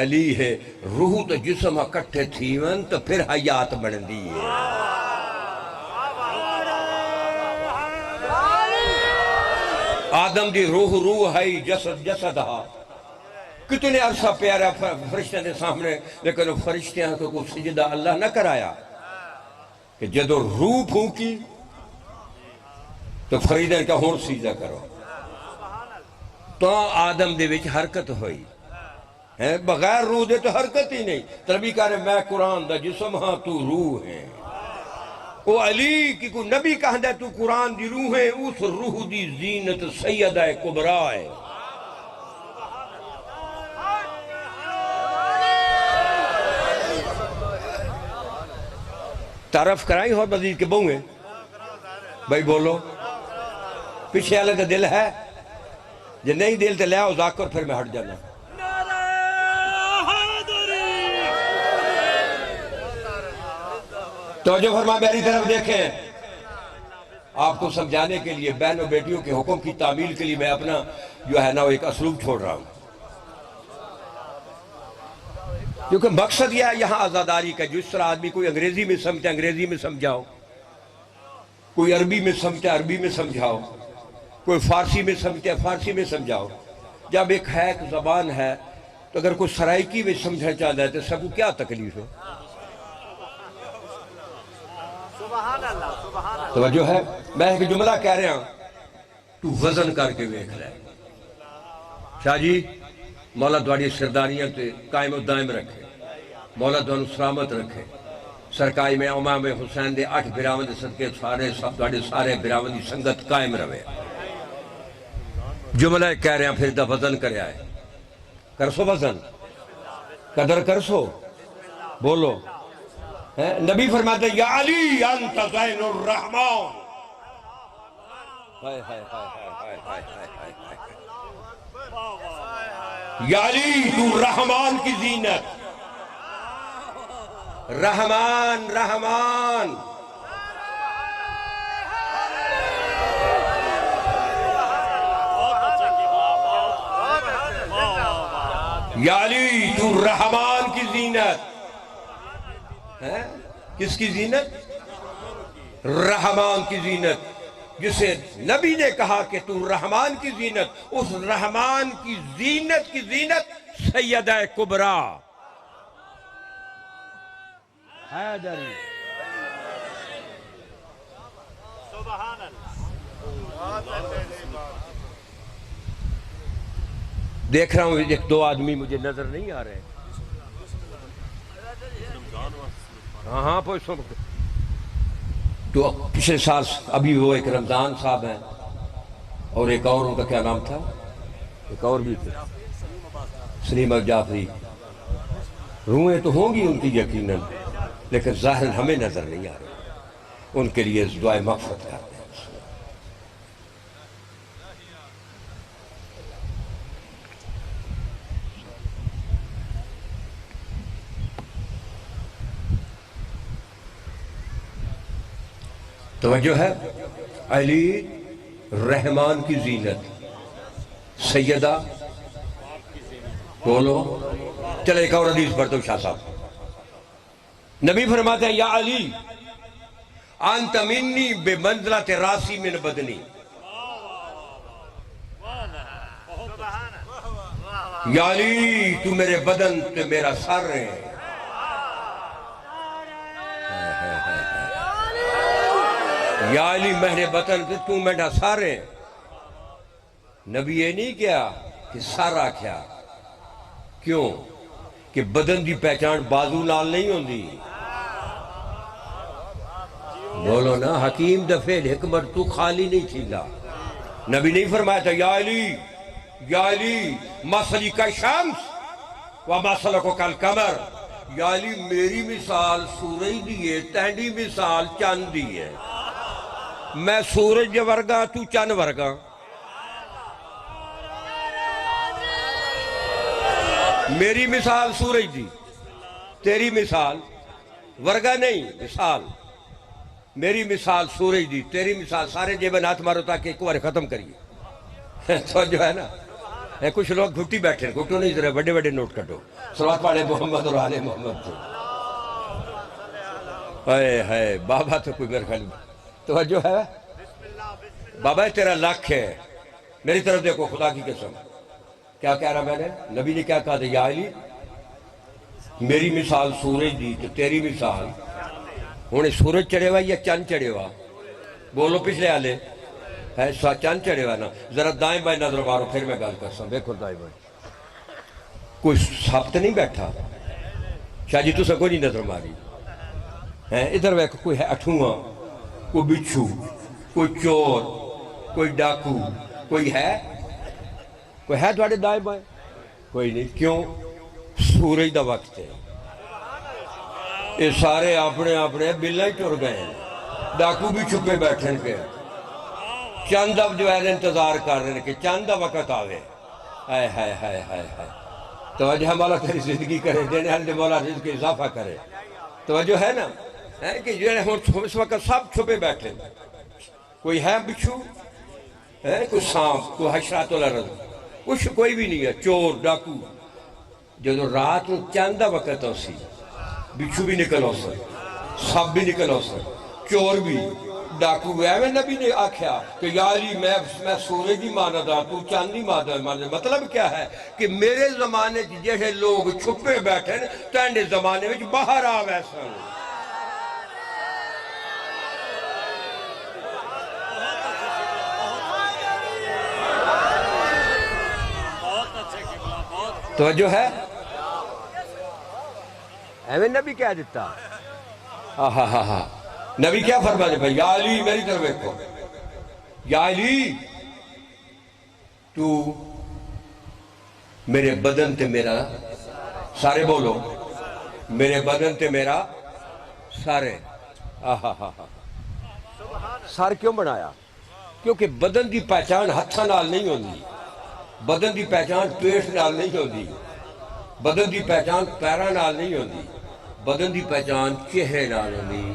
S1: علی ہے. روح تو جسم اکٹھے تھیون تو پھر حیات بڑھن دی ہے. آدم دی روح روح ہے، جسد جسد ہا. کتنے عرصہ پیارا فرشتے کے سامنے، لیکن وہ فرشتے کو کوئی سجدہ اللہ نہ کرایا کہ جدو روح پھونکی تو فریدہ کا ہون سجدہ کرو تو آدم دے وچ حرکت ہوئی، بغیر روح دے تو حرکت ہی نہیں۔ تربی کہا میں قرآن دا جسم ہاں تو روح ہے، او علی کی کوئی نبی کہندہ تو قرآن دی روح ہے، اس روح دی زینت سیدہ کبریٰ ہے۔ تعرف کرائی ہو مزید کے بہویں بھائی بولو، پیچھے اللہ کا دل ہے جو نہیں دل تے لے آؤ ذاکر پھر میں ہٹ جانا۔ توجہ فرما میری طرف دیکھیں، آپ کو سمجھانے کے لیے بہنوں بیٹیوں کے حکم کی تعمیل کے لیے میں اپنا جو ہے نا وہ ایک اسلوب چھوڑ رہا ہوں، کیونکہ مقصد یہ ہے یہاں آزاداری کا۔ جس طرح آدمی کوئی انگریزی میں سمجھے انگریزی میں سمجھاؤ، کوئی عربی میں سمجھے عربی میں سمجھاؤ، کوئی فارسی میں سمجھے فارسی میں سمجھاؤ۔ جب ایک زبان ہے تو اگر کوئی سرائکی میں سمجھنا چاہتا ہے تو سب کو کیا تکلیف ہے؟ توجہ ہے، میں ایک جملہ کہہ رہا ہوں، تو وزن کر کے دیکھ لے۔ شاہ جی مولا تواڈی سرداریاں تے قائم و دائم رکھے، مولا تانوں سلامت رکھے۔ سرکاری میں امام حسین دے 8 براواں دے صدقے تواڈے سارے براواں دی سنگت قائم رہے۔ جملہ کہہ رہے ہیں پھر دا وزن کرے آئے، کرسو وزن قدر کرسو، بولو۔ نبی فرماتے ہیں یا علی انت زین الرحمن، یا علی تو رحمان کی زینت، رحمان رحمان، یا علی تو رحمان کی زینت۔ کس کی زینت؟ رحمان کی زینت، جسے نبی نے کہا کہ تو رحمان کی زینت، اس رحمان کی زینت سیدہ کبریٰ حیدری۔
S2: سبحان اللہ۔
S1: دیکھ رہا ہوں ایک دو آدمی مجھے نظر نہیں آ رہے۔ ہاں پوچھو تو پچھلے سال ابھی وہ ایک رمضان صاحب ہیں اور ایک اور ان کا کیا نام تھا، ایک اور بھی تھے سلیم الجعفری۔ روحیں تو ہوں گی ان کی یقیناً، لیکن ظاہر ہمیں نظر نہیں آ رہی۔ ان کے لیے دعائے مغفرت کرتے ہیں۔ توجہ ہے، علی رحمان کی زینت سیدہ، بولو۔ چلے ایک اور حدیث پڑھتا ہوں شاہ صاحب۔ نبی فرماتے ہیں یا علی انت منی بمنزلۃ راسی من بدنی، یا علی تو میرے بدن تو میرا سر ہے۔ یا علی میرے بدن تو میرا سر ہے۔ نبی یہ نہیں کیا کہ سر آکھیا، کیوں کہ بدن دی پہچان بازو نال نہیں ہوندی۔ بولو نا، حکیم دفعل حکمت تو خالی نہیں تھیلا۔ نبی نہیں فرمایا تھا یا علی مثلی کا شمس و مثلکو کل قمر، یا علی میری مثال سورج دیئے، تہنڈی مثال چاند دیئے، میں سورج ورگا تو چند ورگا۔ میری مثال سورج دی، تیری مثال ورگا نہیں، مثال میری مثال سورج دی، تیری مثال سارے جیبن ہاتھ مارو تاکہ ایک بار ختم کریے۔ تو جو ہے نا کچھ لوگ گھٹی بیٹھے، گھٹو نہیں ذرا بڑے بڑے نوٹ کٹو، صلوات پڑھے محمد اور آل محمد تو اے بابا تو کوئی میرے خیال توجہ ہے۔ بابا تیرا لاکھ ہے، میری طرف دیکھو خدا کی قسم کیا کہہ رہا میں نے؟ نبی نے کیا کہا تھا؟ یا علی میری مثال سورج دی تو تیری مثال ہونے سورج چڑھے ہوا یا چند چڑھے ہوا؟ بولو پچھلے والے ہے چند چڑھے ہوا نا. ذرا دائیں بائیں نظر مارو پھر میں گل کرسا. دیکھو دائیں بائیں کوئی سبت نہیں بیٹھا شاہ جی تو سکو نہیں نظر ماری ہے. ادھر ویک کوئی ہے اٹھواں، کوئی بچھو، کوئی چور، کوئی ڈاکو، کوئی ہے تھوڑے دائیں بائیں؟ کوئی نہیں. کیوں؟ سورج دا وقت ہے. یہ سارے اپنے اپنے بلا ہی ٹر گئے ہیں. ڈاکو بھی چھپے بیٹھے کے چند اب جو ہے انتظار کر رہے ہیں کہ چند دا وقت آوے. ہائے ہائے ہائے ہائے ہائے. توجہ مولا تیری زندگی کرے، دینے والے مولا رزق اضافہ کرے. توجہ ہے نا کہ جو ہے اس وقت سب چھپے بیٹھے. کوئی ہے بچھو ہے، کوئی سانپ، کوئی حشرات الارض، کچھ کوئی بھی نہیں ہے. چور ڈاکو جو رات نو چند دا وقت ہو سی بچھو بھی نکل ہو سر، سب بھی نکل ہو سر، چور بھی ڈاکو بھی. میں نبی نے آکھیا کہ یا علی میں سورج دی ماندا تو چاند دی ماندا. مطلب کیا ہے کہ میرے زمانے جیسے لوگ چھپے بیٹھے تینڈے زمانے میں باہر آ ویسا. توجہ ہے؟ ایویں نبی کہہ دیتا. نبی کیا فرمانے بھائی؟ یا علی میری طرف دیکھو، یا علی تو میرے بدن تے میرا سارے، بولو میرے بدن تے میرا سارے. سار کیوں بنایا؟ کیونکہ بدن دی پہچان ہتھاں نال نہیں ہوندی، بدن دی پہچان پیٹ نال نہیں ہوندی، بدن دی پہچان پیراں نال نہیں ہوندی، بدن دی پہچان چہرے نال ہوندی.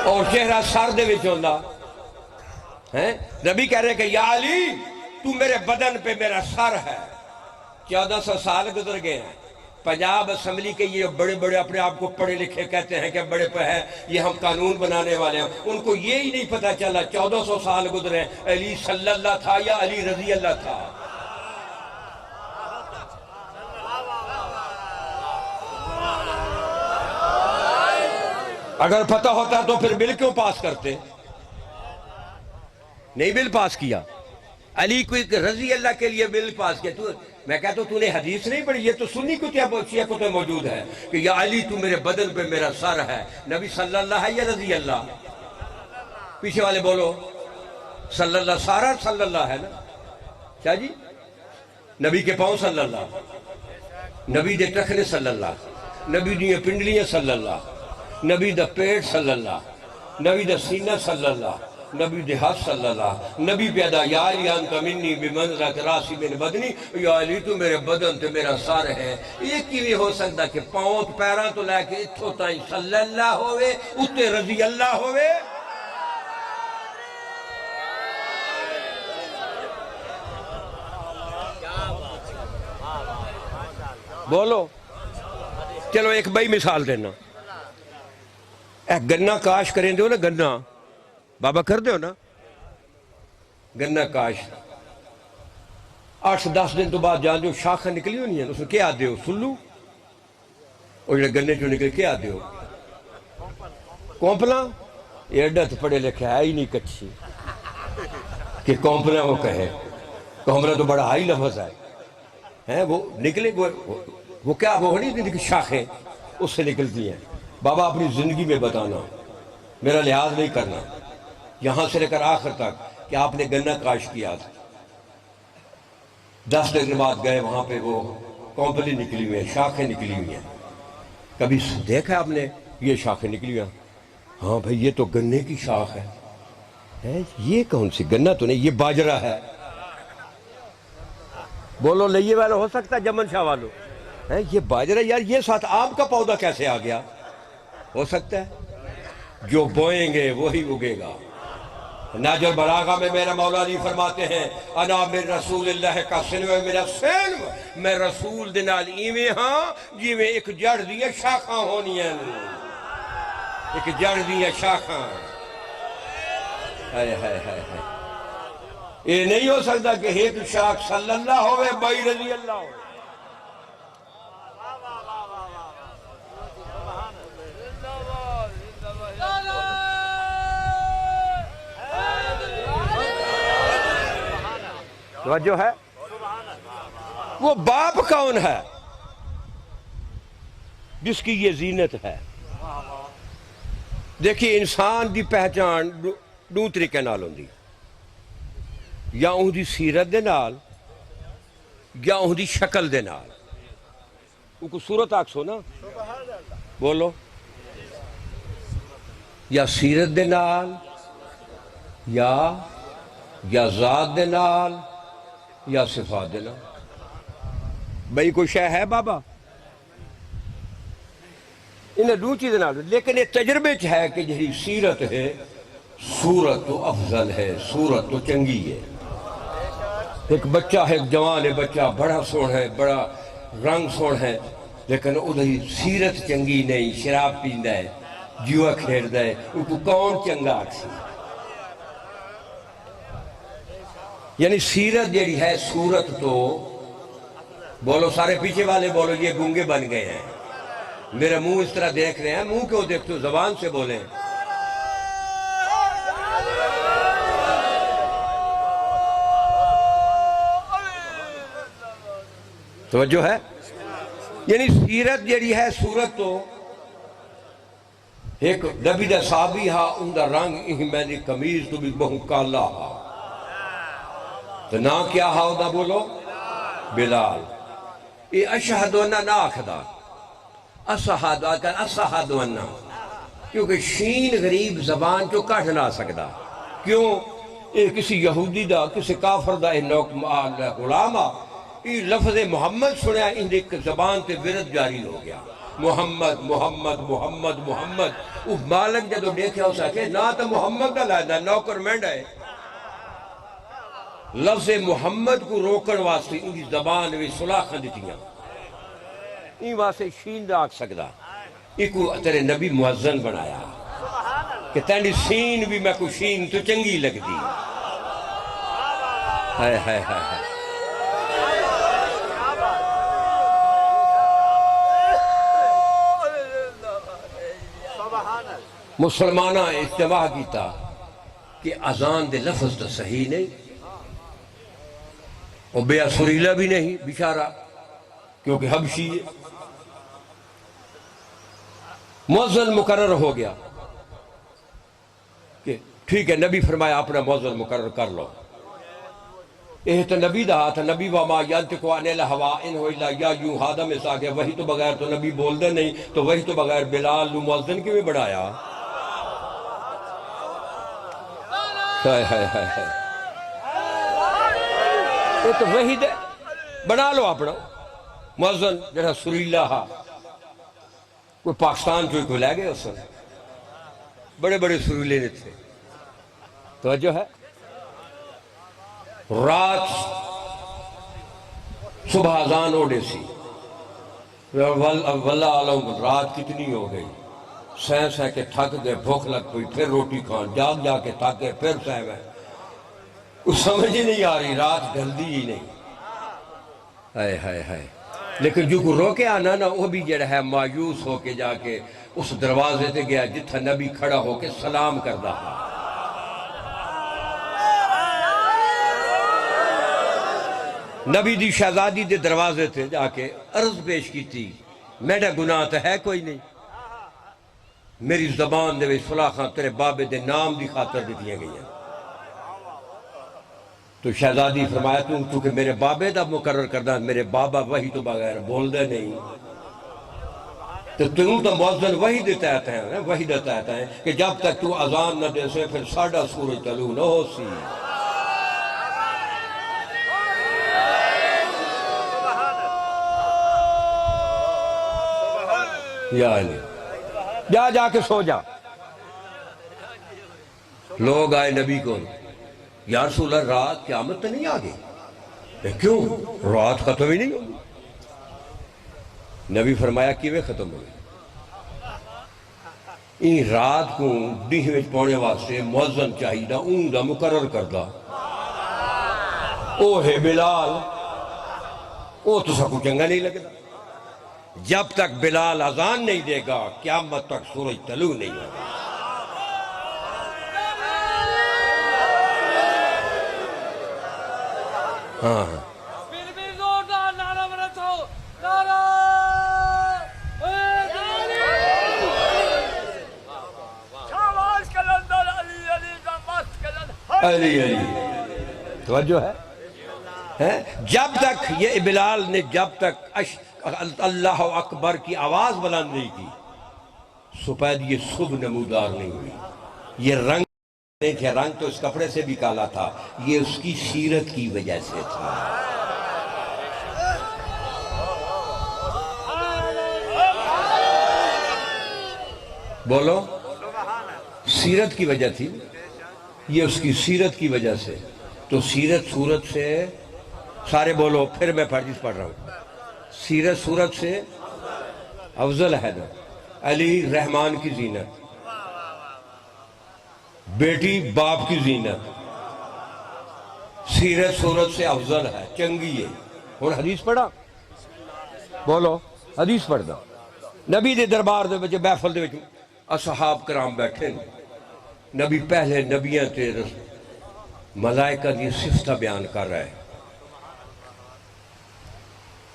S1: اور چہرہ سر دے وچ ہوندا. نبی کہہ رہے کہ یا علی تو میرے بدن پہ میرا سر ہے. 1400 سال گزر گئے ہیں. پنجاب اسمبلی کے یہ بڑے بڑے اپنے آپ کو پڑھے لکھے کہتے ہیں کہ بڑے پہ ہیں، یہ ہم قانون بنانے والے ہیں. ان کو یہی نہیں پتہ چلا 1400 سال گزرے علی صلی اللہ تھا یا علی رضی اللہ تھا. اگر پتہ ہوتا تو پھر بل کیوں پاس کرتے؟ نہیں بل پاس کیا. علی کوئی رضی اللہ کے لیے بل پاس کیا. میں کہتا ہوں تو نے حدیث نہیں پڑھی؟ یہ تو سنی شیعہ کتب موجود ہے کہ یا علی تو میرے بدن پہ میرا سر ہے. نبی صلی اللہ ہے یا رضی اللہ؟ پیچھے والے بولو صلی اللہ. سارا صلی اللہ ہے نا کیا جی؟ نبی کے پاؤں صلی اللہ، نبی دے ٹکھنے صلی اللہ، نبی دیاں پنڈلیاں صلی اللہ، نبی دا پیٹ صلی اللہ، نبی دا سینہ صلی اللہ، نبی دے ہاتھ صلی اللہ. نبی پیدا یا علی انت منی بمنزلۃ راسی من بدنی. یا علی تو میرے بدن تے میرا سر ہے. یہ کیویں ہو سکتا کہ پاؤں پیراں تو لے کے اتھوں تائیں صلی اللہ ہوئے اتے رضی اللہ ہوئے؟ بولو. چلو ایک بئی مثال دینا. ایک گنا کاش کریں دو نا، گنا بابا کر دیو نا گنا کاش. 8-10 دن تو بعد جان دیو شاخیں نکلی ہونی ہیں. اس میں کیا دیو؟ سلو. اور جڑے گنے جو نکلے کیا دیو؟ کومپلاں. یہ ایڈا تو پڑھے لکھے ہے ہی نہیں کچھی کہ کومپلاں وہ کہے. کومپلاں تو بڑا ہائی لفظ ہے. وہ نکلے وہ کیا وہ نہیں کہ شاخیں اس سے نکلتی ہیں. بابا اپنی زندگی میں بتانا، میرا لحاظ نہیں کرنا، یہاں سے لے کر آخر تک کہ آپ نے گنا کاش کیا تھا. 10 دن کے بعد گئے وہاں پہ وہ کومپلی نکلی ہوئی ہیں، شاخیں نکلی ہوئی ہیں. کبھی دیکھا آپ نے یہ شاخیں نکلی ہوئی ہیں؟ ہاں بھائی یہ تو گنے کی شاخ ہے. یہ کون سی گنا تو نہیں، یہ باجرہ ہے. بولو لئیے والو ہو سکتا ہے جمن شاہ والو یہ باجرہ. یار یہ ساتھ آم کا پودا کیسے آ گیا؟ ہو سکتا ہے جو بوئیں گے وہی اگے گا. نہج البلاغہ میں میرا مولا علی فرماتے ہیں انا من رسول اللہ کا سنو میرا سنو. میں رسول دنال ایویں ہاں جی میں ایک جڑ دیئے شاخاں ہونی ہیں. ایک جڑ دیئے شاخاں یہ نہیں ہو سکتا کہ ایک شاخ صلی اللہ ہوئے بائی رضی اللہ ہوئے. توجہ ہے؟ وہ باپ کون ہے جس کی یہ زینت ہے؟ دیکھیے انسان دی پہچان دو طریقے نال ہوندی، یا ان دی سیرت دے نال یا ان دی شکل دے نال. ان کو صورت آکسو نا بولو، یا سیرت دے نال یا ذات دے نال یا صفات دے نال. بھئی کوئی شے ہے بابا انہیں دو چیزیں نال، لیکن یہ تجربے چ ہے کہ جہی سیرت ہے صورت تو افضل ہے، صورت تو چنگی ہے. ایک بچہ ہے، ایک جوان ہے بچہ، بڑا سوڑ ہے، بڑا رنگ سوڑ ہے، لیکن ادھری سیرت چنگی نہیں، شراب پیندہ ہے، جوا کھیڑ ہے، ان کو کون چنگا آکسی؟ یعنی سیرت جیڑی ہے صورت تو بولو سارے پیچھے والے بولو یہ گونگے بن گئے ہیں. میرا منہ اس طرح دیکھ رہے ہیں، منہ کیوں دیکھتے ہو؟ زبان سے بولیں. توجہ ہے؟ یعنی سیرت جیڑی ہے صورت تو ایک نبی دا صحابی ہا ان دا رنگ ہی میں نے کمیز تو بھی بہن کالا ہا، تو نا کیا ہا دا بولو بلال. یہ اشہد ونا نا آکھدا اسہد آکھدا اسہد ونا، کیونکہ شین غریب زبان جو کٹ نہ سکدا. کیوں؟ یہ کسی یہودی دا کسی کافر دا غلام آ یہ لفظ محمد سنیا ان ایک زبان تے ورد جاری ہو گیا، محمد محمد محمد محمد. وہ مالک جدو دیکھا ہو سکے نہ تو محمد دا لائدہ نوکر مینڈ ہے. لفظ محمد کو روکن واسطے ان کی زبان میں سلاخ دیتیاں، این واسطے شین دا آکھ سکدا. یہ کو تیرے نبی معزن بنایا کہ تینی سین بھی میں کو شین تو چنگی لگ دی. ہائے ہائے ہائے مسلمانہ اتباع کیتا کہ اذان دے لفظ تو صحیح نہیں اور بے سریلہ بھی نہیں بیچارہ، کیونکہ حبشی ہے. مؤذن مقرر ہو گیا کہ ٹھیک ہے، نبی فرمایا اپنا مؤذن مقرر کر لو. یہ تو نبی دا تھا، نبی وما ینطق عن الہوا ان هو الا یوحی ہادہ میں سا کہ وہی تو بغیر تو نبی بول دے نہیں، تو وہی تو بغیر بلال نو مؤذن کیوں بڑھایا؟ یہ تو وہی دے بنا لو اپنا مؤذن جڑا سریلا ہا. کوئی پاکستان جو کوئی لے گئے اس نے بڑے بڑے سریلے نے تھے. توجہ ہے؟ رات صبح اذان اوڑے سی، واللہ عالم رات کتنی ہو گئی، سہ سہ کے تھک گئے، بھوک لگ پئی، پھر روٹی کھان، جاگ جا کے تھک گئے، پھر سہ گئے. اس سمجھ ہی نہیں آ رہی، رات ڈھلدی ہی نہیں. ہائے ہائے ہائے. لیکن جو کو روکے آنا نا وہ بھی جڑا ہے مایوس ہو کے جا کے اس دروازے تے گیا جتھا نبی کھڑا ہو کے سلام کردہ ہا. نبی دی شہزادی دے دروازے تے جا کے عرض پیش کی تھی، میرا گناہ تو ہے کوئی نہیں، میری زبان دے صلاحاں تیرے بابے دے نام دی خاطر دیتیاں گئی ہیں. تو شہزادی فرمایا تو کہ میرے بابے دا مقرر کردہ، میرے بابا وہی تو بغیر بول دے نہیں، تو مؤذن وہی دیتا ہے، وہی دیتا ہے کہ جب تک تو اذان نہ دے سے پھر ساڑھا سورج طلوع نہ ہو سی. یا علی جا کے سو جا. لوگ آئے نبی کو، یا رسول اللہ رات قیامت تو نہیں آگئی؟ کیوں؟ رات ختم ہی نہیں ہوگی. نبی فرمایا کیویں ختم ہوگی؟ این رات کو ڈیہ وچ پونے واسطے مؤذن چاہیدا اون دا مقرر کردہ او ہے بلال او تو سب کو چنگا نہیں لگتا جب تک بلال اذان نہیں دے گا قیامت تک سورج طلوع نہیں ہوگا ہاں علی علی توجہ ہے جب تک یہ بلال نے جب تک اللہ اکبر کی آواز بلند نہیں کی سپید یہ صبح نمودار نہیں ہوئی یہ رنگ دیکھے رنگ تو اس کپڑے سے بھی کالا تھا یہ اس کی سیرت کی وجہ سے تھا بولو سیرت کی وجہ تھی یہ اس کی سیرت کی وجہ سے تو سیرت صورت سے سارے بولو پھر میں حدیث پڑھ رہا ہوں سیرت صورت سے افضل ہے نا علی رحمان کی زینت بیٹی باپ کی زینت سیرت صورت سے افضل ہے چنگی ہے اور حدیث پڑھا بولو حدیث پڑھ دا نبی دے دربار دے بچے محفل دے بچے اصحاب کرام بیٹھے نبی پہلے نبیاں تے ملائکہ دی صفتہ بیان کر رہے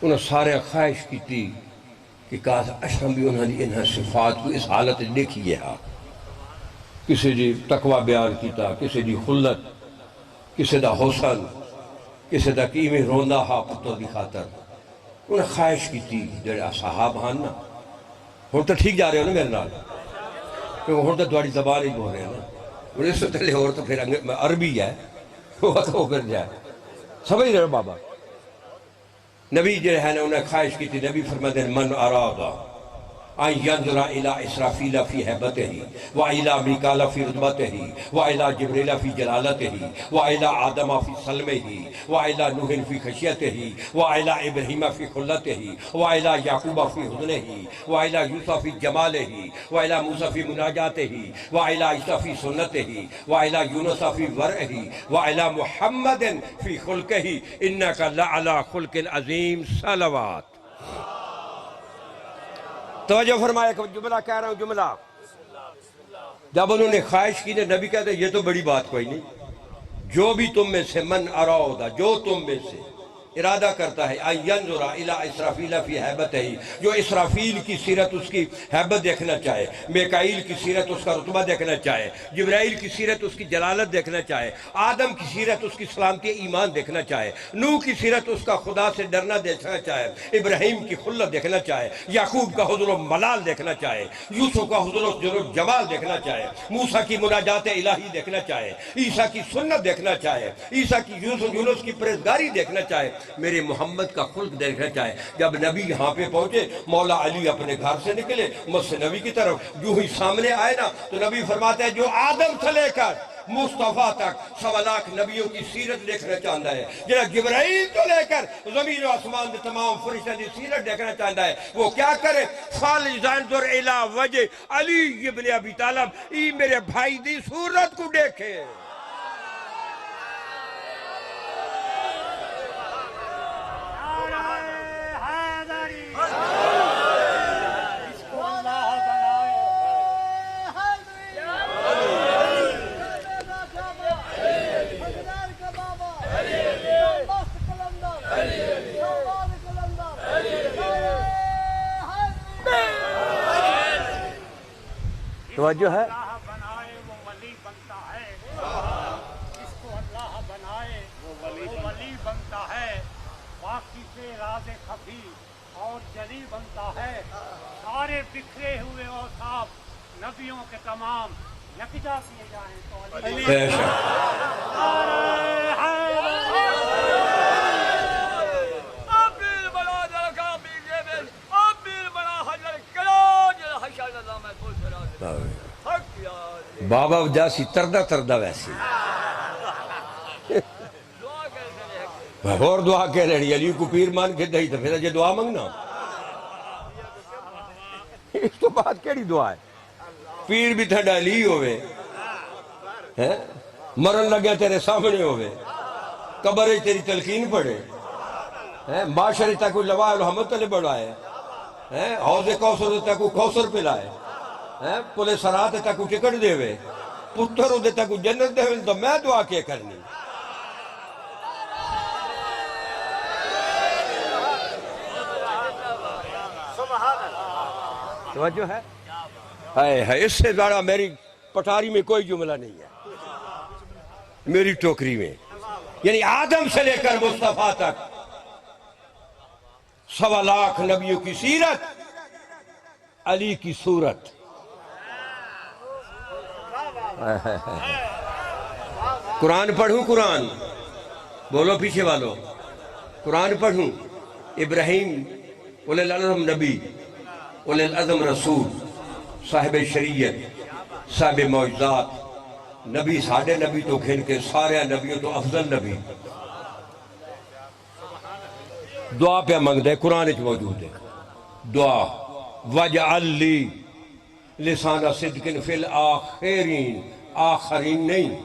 S1: انہوں سارے خواہش کی تھی کہ کہا اشہم بھی انہوں نے انہاں صفات کو اس حالت دیکھئے ہاں کسی دی تقوی بیان کیتا کسی دی خلت کسی دا حسن کسی دا کیمیں روندہ ہاں پتوں دی خاطر انہوں خواہش کی تھی جڑے اصحاب ہاں نا ہوں تو ٹھیک جا رہے ہو نا میرے نال کیونکہ ہوں تو دواری زبان ہی بول رہے ہیں نا اور اس سے تلے اور تو پھر عربی ہے وہ تو پھر جائے سمجھ رہے ہو بابا نبی جو ہے نا انہیں خواہش کی تھی نبی فرماتے ہیں من ارادہ ان ينظر الى اسرافیل فی حیبته والى میکال فی رتبته والى جبریل فی جلالته والى آدم فی سلمه والى نوح فی خشیته والى ابراہیم فی خلته والى یعقوب فی حزنه والى یوسف فی جماله والى موسیٰ فی مناجاته والى عیسیٰ فی سنته والى یونس فی ورعه والى محمد فی خلقه انک لعلی خلق عظیم صلوات توجہ فرمایا کہ جملہ کہہ رہا ہوں جملہ جب انہوں نے خواہش کی نبی کہتے ہیں یہ تو بڑی بات کوئی نہیں جو بھی تم میں سے من ارادہ جو تم میں سے ارادہ کرتا ہے ان ينظر الى اسرافیل فی حیبتہ جو اسرافیل کی سیرت اس کی حیبت دیکھنا چاہے میکائیل کی سیرت اس کا رتبہ دیکھنا چاہے جبرائیل کی سیرت اس کی جلالت دیکھنا چاہے آدم کی سیرت اس کی سلامتی ایمان دیکھنا چاہے نوح کی سیرت اس کا خدا سے ڈرنا دیکھنا چاہے ابراہیم کی خلت دیکھنا چاہے یعقوب کا حضور و ملال دیکھنا چاہے یوسف کا حضور و جمال دیکھنا چاہے موسیٰ کی مناجات الہی دیکھنا چاہے عیسیٰ کی سنت دیکھنا چاہے عیسیٰ کی یونس کی پرہیزگاری دیکھنا چاہے میرے محمد کا خلق دیکھنا چاہے جب نبی یہاں پہ پہنچے مولا علی اپنے گھر سے نکلے مسجد نبی کی طرف جو ہی سامنے آئے نا تو نبی فرماتے ہیں جو آدم سے لے کر مصطفیٰ تک 1.25 لاکھ نبیوں کی سیرت دیکھنا چاہتا ہے جنہا جبرائیل تو لے کر زمین و آسمان دے تمام فرشتہ دی سیرت دیکھنا چاہتا ہے وہ کیا کرے فَلْيَنْظُرْ إِلَىٰ وَجْهِ علی ابن ابی طالب ای میرے بھائی دی صورت کو دیکھے توجہ ہے
S2: اللہ بنائے وہ ولی بنتا ہے جس کو اللہ بنائے وہ ولی بنتا ہے باقی سے راز خفی اور جلی بنتا ہے سارے بکھرے ہوئے اوصاف نبیوں کے تمام یکجا کیے جائیں تو علی
S1: بابا جاسی تردہ ویسی اور دعا کہہ رہی علی کو پیر مان کے دہی تو پھر یہ دعا مانگنا اس تو بات کیڑی دعا ہے پیر بھی تھا ڈالی ہوئے مرن لگیا تیرے سامنے ہوئے قبر تیری تلقین پڑے معاشرے تک کوئی لواء الحمد تلے بڑھائے حوض کوثر تک کوئی کوثر پلائے پلے سرات تک کوئی ٹکٹ دے ہوئے پتر دے تک کوئی جنت دے ہوئے تو میں دعا کیا کرنی توجہ ہے اس سے زیادہ میری پٹاری میں کوئی جملہ نہیں ہے میری ٹوکری میں یعنی آدم سے لے کر مصطفیٰ تک 1.25 لاکھ نبیوں کی سیرت علی کی صورت قرآن پڑھوں قرآن بولو پیچھے والو قرآن پڑھوں ابراہیم اولی العزم نبی اولی العزم رسول صاحب شریعت صاحب معجزات نبی ساڑھے نبی تو کھن کے سارے نبیوں تو افضل نبی دعا پہ منگ دے قرآن اچھ موجود ہے دعا وَجْعَلْ لِي لِسَانَ صِدْقٍ فِي الْآخِرِينَ آخرین نہیں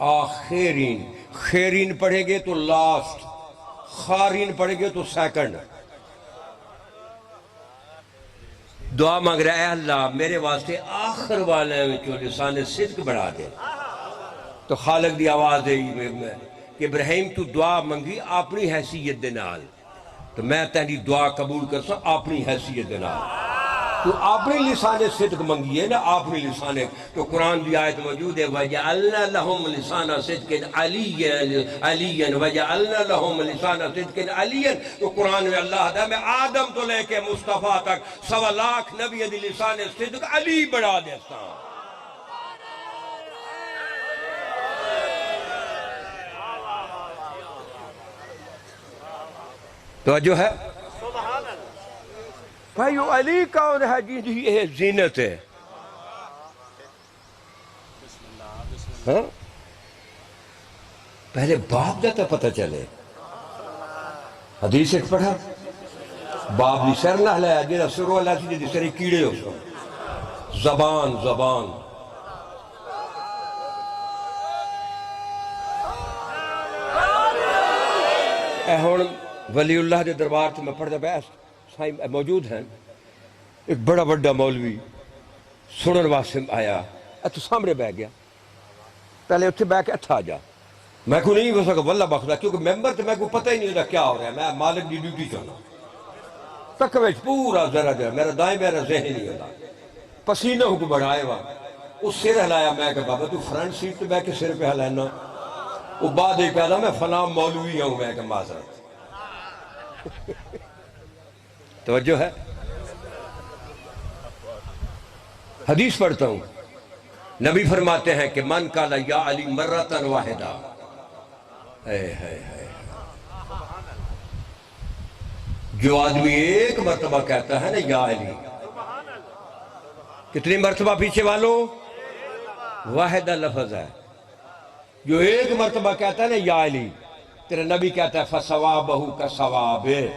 S1: آخرین خیرین پڑھے گے تو لاسٹ خارین پڑھے گے تو سیکنڈ دعا مانگ رہا ہے اللہ میرے واسطے آخر والے میں جو لسان صدق بڑھا دے تو خالق دی آواز ہے کہ ابراہیم تو دعا منگی اپنی حیثیت دے نال تو میں تیری دعا قبول کر سا اپنی حیثیت دے نال تو اپنی لسان صدق منگی ہے نا اپنی لسان تو قرآن دی آیت موجود ہے وَجَعَلْنَا لَهُمْ لِسَانَ صِدْقٍ عَلِيًّا وَجَعَلْنَا لَهُمْ لِسَانَ صِدْقٍ عَلِيًّا تو قرآن میں اللہ دا میں آدم تو لے کے مصطفیٰ تک 1.25 لاکھ نبی دی لسان صدق علی بڑھا دیتا توجہ ہے بھائیو علی کون ہے جی یہ زینت ہے پہلے باپ دا تا پتہ چلے حدیث ایک پڑھا باپ دی سر نہ ہلایا جینا سرو اللہ سی دی سری کیڑے ہو سو زبان زبان اے ہون ولی اللہ دے دربار سے میں پڑھتا بیس موجود ہیں ایک بڑا بڑا مولوی سنن واسم آیا تو سامنے بہ گیا پہلے اتھے بہ کے اتھا جا میں کو نہیں ہو سکا واللہ بخدا کیونکہ ممبر تو میں کو پتہ ہی نہیں ہوتا کیا ہو رہا ہے میں مالک دی ڈیوٹی چاہنا تکویچ پورا ذرا جا میرا دائیں میرا ذہن نہیں ہوتا پسینہ کو بڑھائے ہوا اس سر ہلایا میں کہ بابا تو فرنٹ سیٹ تو بہ کے سر پہ ہلائنا وہ بعد ایک پیدا میں فلاں مولوی ہوں میں کہ معذرت توجہ ہے حدیث پڑھتا ہوں نبی فرماتے ہیں کہ من قال یا علی مرتن واحدہ جو آدمی ایک مرتبہ کہتا ہے نا یا علی کتنی مرتبہ پیچھے والوں واحدہ لفظ ہے جو ایک مرتبہ کہتا ہے نا یا علی تیرے نبی کہتا ہے فَثَوَابَهُ كَثَوَابِهِ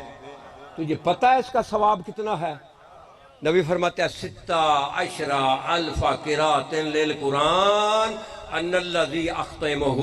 S1: تجھے پتہ ہے اس کا ثواب کتنا ہے نبی فرماتے ہیں 16,000 قراءۃ للقرآن ان الذی اختمہ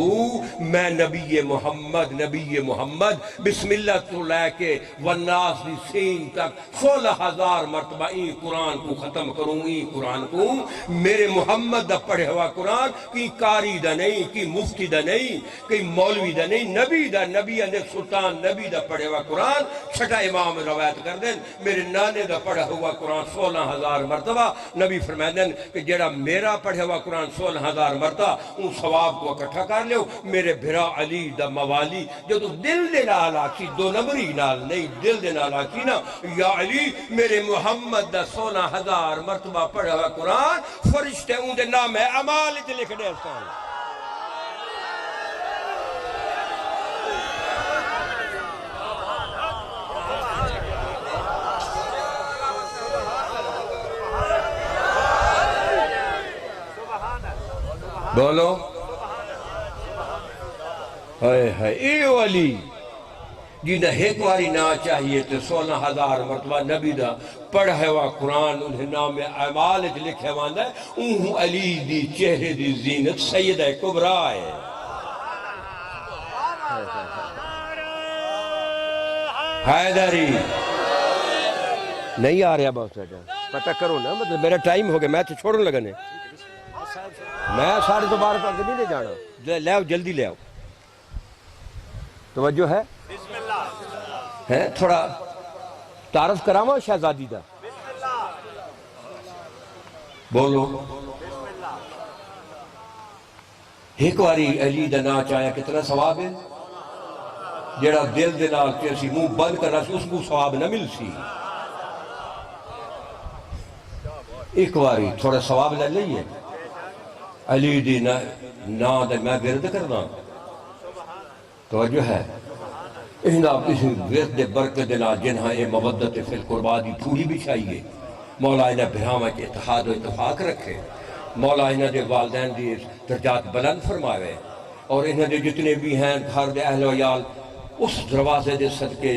S1: میں نبی محمد بسم اللہ تو لے کے والناس دی سین تک 16,000 مرتبہ این قرآن کو ختم کروں این قرآن کو میرے محمد دا پڑھے ہوا قرآن کی کاری دا نہیں کی مفتی دا نہیں کی مولوی دا نہیں نبی نے سلطان نبی دا پڑھے ہوا قرآن چھٹا امام روایت کر دیں میرے نانے دا پڑھا ہوا قرآن 16,000 مرتبہ نبی فرمائے دیں کہ جڑا میرا پڑھے ہوا قرآن 16,000 مرتبہ ان ثواب کو اکٹھا کر لیو میرے بھرا علی دا موالی جو تو دل دے نال آکی 2 نمبری نال نہیں دل دے نال آکی نا یا علی میرے محمد دا 16,000 مرتبہ پڑھا ہوا قرآن فرشتے ان دے نام ہے عمال تے لکھ دے استان بولو اے علی جنہیں ایک واری نہ چاہیے تو 16,000 مرتبہ نبی دا پڑھے ہوا قرآن انہیں نام اعمال لکھے واندہ ہے انہوں علی دی چہرے دی زینت سیدہ کبریٰ ہے حیدری نہیں آ رہا بہت پتہ کرو نا مطلب میرا ٹائم ہو گیا میں تو چھوڑنے لگنے میں 12:30 پر نہیں لے جانا لے آؤ جلدی لے آؤ توجہ ہے تھوڑا تعارف کراما شہزادی دا بولو ایک واری علی دا ناچ آیا کتنا ثواب ہے جڑا دل دے نال کہ اسی منہ بند کرنا سی اس کو ثواب نہ مل سی ایک واری تھوڑا ثواب لے لئیے علی دی نا دے میں ورد کرنا توجہ ہے اہنا کسی ورد برکت دے نال جنہاں اے مودت فی القربہ دی پھولی بھی چاہیے مولا انہیں بہامہ کے اتحاد و اتفاق رکھے مولا انہیں دے والدین دی درجات بلند فرمائے اور انہیں دے جتنے بھی ہیں گھر دے اہل و عیال اس دروازے دے صدقے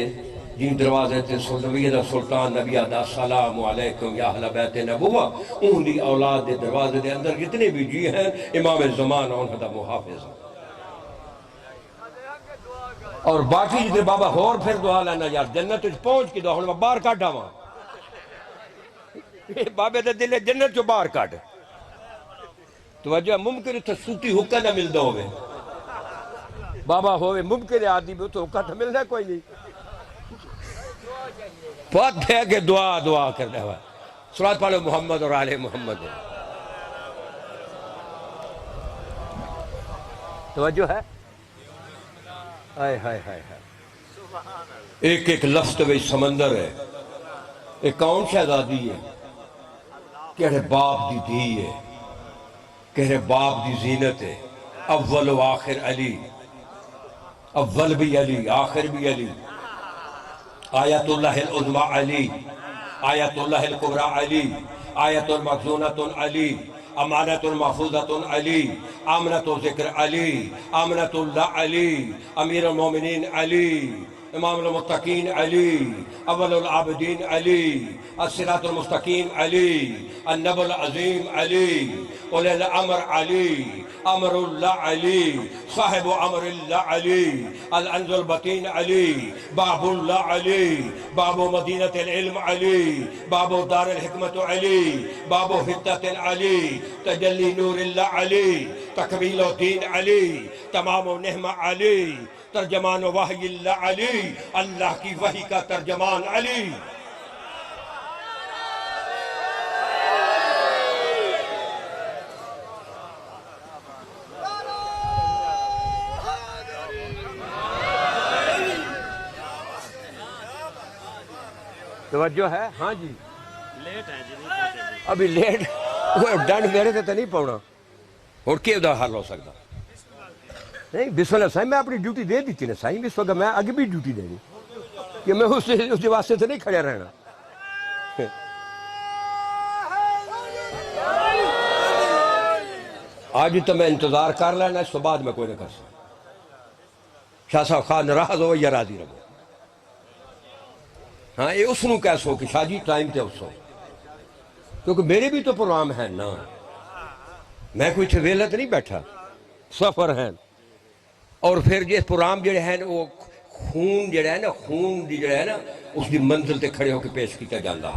S1: جن دروازے تے سلطویہ سلطان نبی آدھا السلام علیکم یا اہل بیت نبوہ ان دی اولاد دے دروازے دے اندر جتنے بھی جی ہیں امام زمان انہوں دا محافظ اور باقی جتنے بابا اور پھر دعا لینا یار جنت پہنچ کی دعا ہوں باہر کاٹا وہاں بابے دے دلے جنت جو باہر کاٹ توجہ ممکن ہے تو سوٹی حکہ نہ مل دو ہوئے بابا ہوئے ممکن ہے آدھی بھی تو حکہ تو ملنا کوئی نہیں بہت ہے کہ دعا کرنے ہوئے صلوات پالو محمد اور آلِ محمد توجہ ہے ایک ایک لفظ تو سمندر ہے ایک کون شہزادی ہے کہڑے باپ دی دھی ہے کہڑے باپ دی زینت ہے اول و آخر علی اول بھی علی آخر بھی علی آیت اللہ العظمى علی آیت اللہ الکبریٰ علی آیت المخزونۃ علی امانت المحفوظۃ علی آمنت و ذکر علی آمنت اللہ علی امیر المومنین علی امام المتقین علی اول العابدین علی الصراط المستقیم علی النبی العظیم علی اولی الامر علی امر اللہ علی صاحب امر اللہ علی الانز البطین علی باب اللہ علی باب مدینة العلم علی باب دار الحکمت علی باب حدت علی تجلی نور اللہ علی تکمیل دین علی تمام نعمہ علی ترجمان وحی اللہ علی اللہ کی وحی کا ترجمان علی توجہ ہے ہاں جی لیٹ ہے جی ابھی لیٹ وہ ڈنڈ میرے سے تو نہیں پاؤنا اور کیا دا حل ہو سکتا نہیں بسم اللہ سائیں میں اپنی ڈیوٹی دے دیتی نا سائیں اس وقت میں آگے بھی ڈیوٹی دے دی کہ میں اس واسطے سے نہیں کھڑے رہنا آج تو میں انتظار کر لینا اس تو بعد میں کوئی نہ کر سکتا شاہ صاحب خواہ ناراض ہو یا راضی رہو ہاں یہ اس نو کیسو کہ شاہ جی ٹائم تے اس ہو کیونکہ میرے بھی تو پروگرام ہیں نا میں کوئی تھے ویلت نہیں بیٹھا سفر ہیں اور پھر جس پروگرام جڑے ہیں وہ خون جڑا ہے نا خون دی جڑا ہے نا اس دی منزل تے کھڑے ہو کے پیش کیتا جاندہ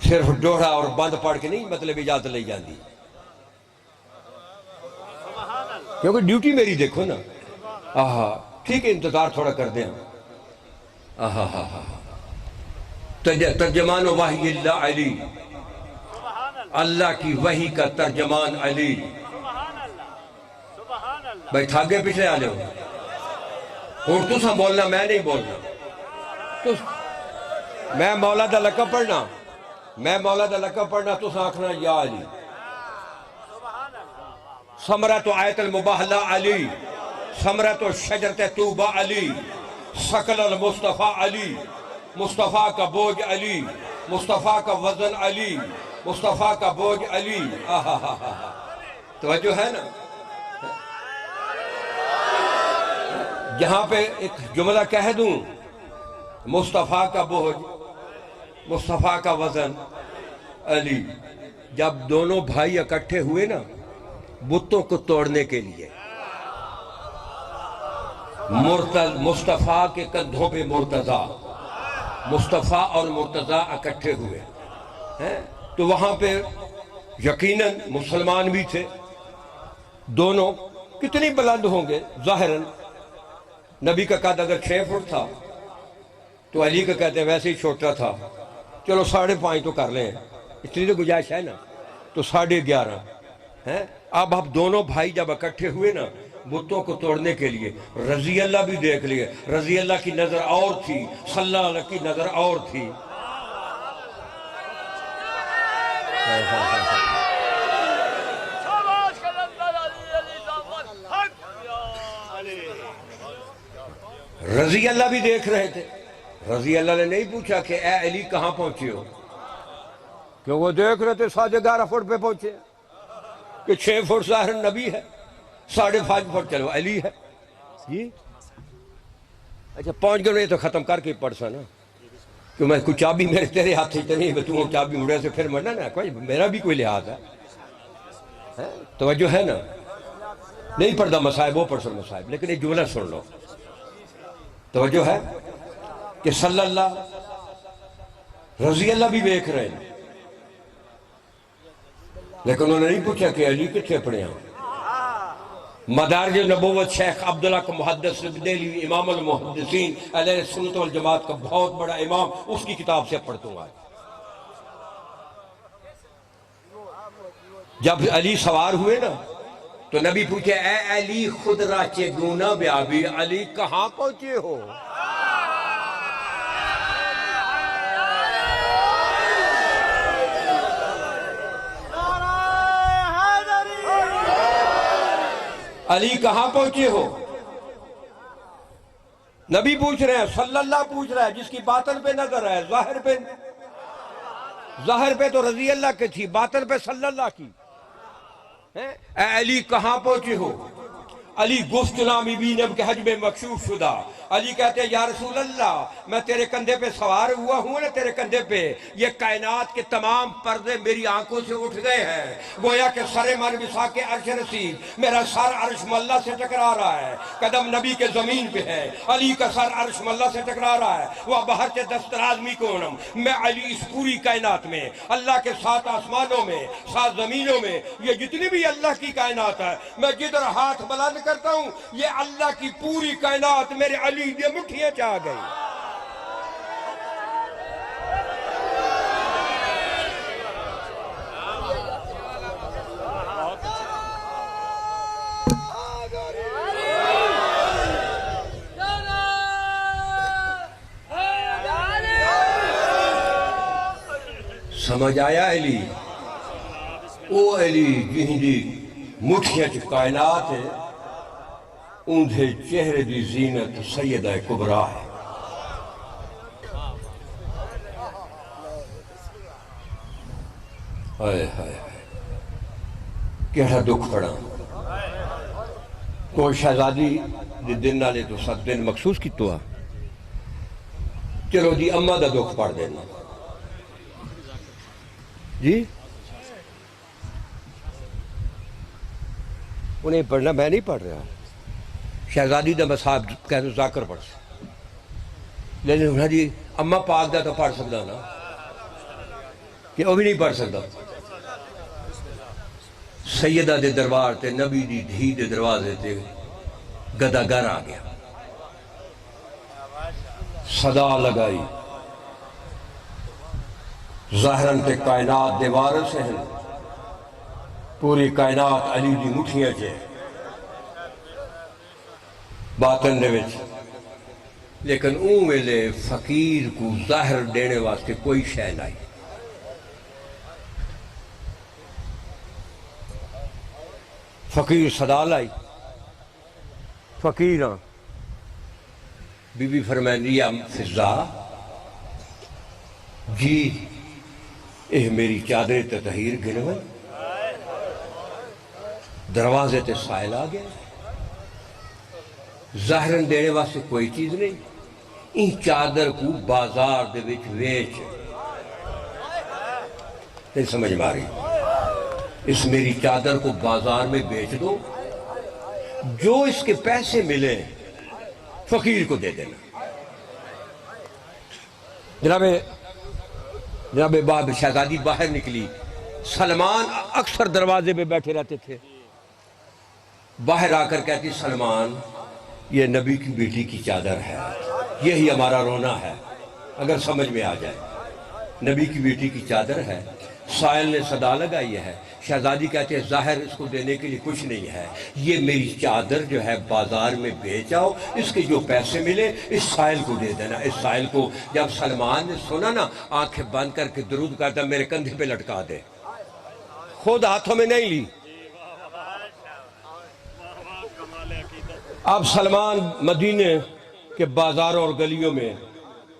S1: صرف ڈوڑا اور بند پڑھ کے نہیں مطلب اجازت لے جاندی کیونکہ ڈیوٹی میری دیکھو نا آہا ٹھیک ہے انتظار تھوڑا کر دیں آہا ترجمان وحی اللہ علی اللہ کی وحی کا ترجمان علی بھائی تھاگے پیچھے آ جاؤ اور تو سا بولنا میں نہیں بولنا میں مولا دا لقب پڑھنا تو سا آکھنا یا علی ثمرۃ آیت المباہلہ علی ثمرۃ شجرت طوبہ علی ثقل المصطفیٰ علی مصطفیٰ کا بوجھ علی مصطفیٰ کا وزن علی مصطفیٰ کا بوجھ علی توجہ ہے نا جہاں پہ ایک جملہ کہہ دوں، مصطفیٰ کا بوجھ، مصطفیٰ کا وزن علی. جب دونوں بھائی اکٹھے ہوئے نا بتوں کو توڑنے کے لیے، مصطفیٰ کے کندھوں پہ مرتضیٰ، مصطفیٰ اور مرتضیٰ اکٹھے ہوئے تو وہاں پہ یقیناً مسلمان بھی تھے. دونوں کتنی بلند ہوں گے؟ ظاہراً نبی کا قد اگر 6 فٹ تھا تو علی کا کہتے ہیں ویسے ہی چھوٹا تھا، چلو 5.5 تو کر لیں، اتنی تو گنجائش ہے نا، تو 11.5 ہیں. اب دونوں بھائی جب اکٹھے ہوئے نا بتوں کو توڑنے کے لیے، رضی اللہ بھی دیکھ لیے، رضی اللہ کی نظر اور تھی، صلی اللہ علیہ کی نظر اور تھی. رضی اللہ بھی دیکھ رہے تھے. رضی اللہ نے نہیں پوچھا کہ اے علی کہاں پہنچے ہو، کیوں وہ دیکھ رہے تھے 11.5 فٹ پہ پہنچے کہ 6 فٹ ظاہر نبی ہے، 5.5 فٹ چلو علی ہے. جی اچھا پہنچ گئے تو ختم کر کے پڑھ سا نا، کہ میں کوئی چابی میرے تیرے ہاتھ سے نہیں، تم چابی مڑے سے پھر مرنا نا، کوئی میرا بھی کوئی لحاظ ہے. توجہ ہے نا؟ نہیں پڑھتا مصائب، وہ پڑھ سن مصائب، لیکن ایک جملہ سن لو. توجہ ہے کہ صلی اللہ رضی اللہ بھی دیکھ رہے ہیں، لیکن انہوں نے نہیں پوچھا کہ علی کتنے پڑھے ہیں. مدارج نبوت شیخ عبداللہ کا محدث دہلوی، امام المحدثین علیہ سنت والجماعت کا بہت بڑا امام، اس کی کتاب سے پڑھتا ہوں. جب علی سوار ہوئے نا تو نبی پوچھے اے علی خود راچے گونا بیابی، علی کہاں پہنچے ہو؟ علی کہاں پہنچے ہو؟ نبی پوچھ رہے ہیں، صلی اللہ پوچھ رہا ہے، جس کی باطن پہ نظر ہے، ظاہر پہ تو رضی اللہ کی تھی، باطن پہ صلی اللہ کی. اے علی کہاں پہنچے ہو؟ علی گفت نامی بی نب کے حج میں مکشوف شدہ. علی کہتے ہیں یا رسول اللہ میں تیرے کندھے پہ سوار ہوا ہوں نا، تیرے کندھے پہ یہ کائنات کے تمام پردے میری آنکھوں سے اٹھ گئے ہیں، گویا کہ سر من بساک عرش رسید، میرا سر عرش ملا سے ٹکرا رہا ہے، قدم نبی کے زمین پہ ہے، علی کا سر عرش ملا سے ٹکرا رہا ہے. وہ بہر کے دستراز می کونم، میں علی اس پوری کائنات میں، اللہ کے 7 آسمانوں میں، 7 زمینوں میں، یہ جتنی بھی اللہ کی کائنات ہے، میں جدھر ہاتھ بلند کرتا ہوں یہ اللہ کی پوری کائنات میرے علی دے مٹھیاں چاہ گئی. سمجھ آیا علی؟ او علی جہندی مٹھیاں چ کائنات ہے، اندھے چہرے دی زینت سیدہ کبریٰ ہے. ہائے ہائے کیڑا دکھ پڑا. کوئی شہزادی دے دن نالے تو 7 دن مخصوص کی تو چلو جی اماں دا دکھ پڑ دینا جی. انہیں پڑھنا میں نہیں پڑھ رہا، شہزادی دا مصحف کہہ دو ذاکر پڑھ سکتا، لیکن انہاں جی اماں پاک دا تو پڑھ سکتا نا، کہ وہ بھی نہیں پڑھ سکتا. سیدہ دے دربار تے نبی دی دھی دے دروازے تے گداگر آ گیا، صدا لگائی، ظاہراً تے کائنات دے وارث ہیں، پوری کائنات علی دی مٹھیاں چے، باطن دے وچ، لیکن اون ویلے فقیر کو ظاہر دینے واسطے کوئی شے نہیں. فقیر صدا لائی، فقیراں بی بی فرمائیں یا فضا جی اے میری چادر تطہیر گنوئی. دروازے تے سائل آ گیا، ظاہرن دینے واسطے کوئی چیز نہیں، ان چادر کو بازار دے وچ ویچ، نہیں سمجھ میں آ رہی، اس میری چادر کو بازار میں بیچ دو، جو اس کے پیسے ملے فقیر کو دے دینا۔ جناب باب شہزادی باہر نکلی، سلمان اکثر دروازے پہ بیٹھے رہتے تھے، باہر آ کر کہتی سلمان یہ نبی کی بیٹی کی چادر ہے، یہی ہمارا رونا ہے، اگر سمجھ میں آ جائے، نبی کی بیٹی کی چادر ہے۔ سائل نے صدا لگائی ہے، شہزادی کہتے ہیں ظاہر اس کو دینے کے لیے کچھ نہیں ہے، یہ میری چادر جو ہے بازار میں بیچ آؤ، اس کے جو پیسے ملے اس سائل کو دے دینا۔ اس سائل کو جب سلمان نے سنا نا، آنکھیں بند کر کے درود کرتا میرے کندھے پہ لٹکا دے، خود ہاتھوں میں نہیں لی۔ اب سلمان مدینے کے بازاروں اور گلیوں میں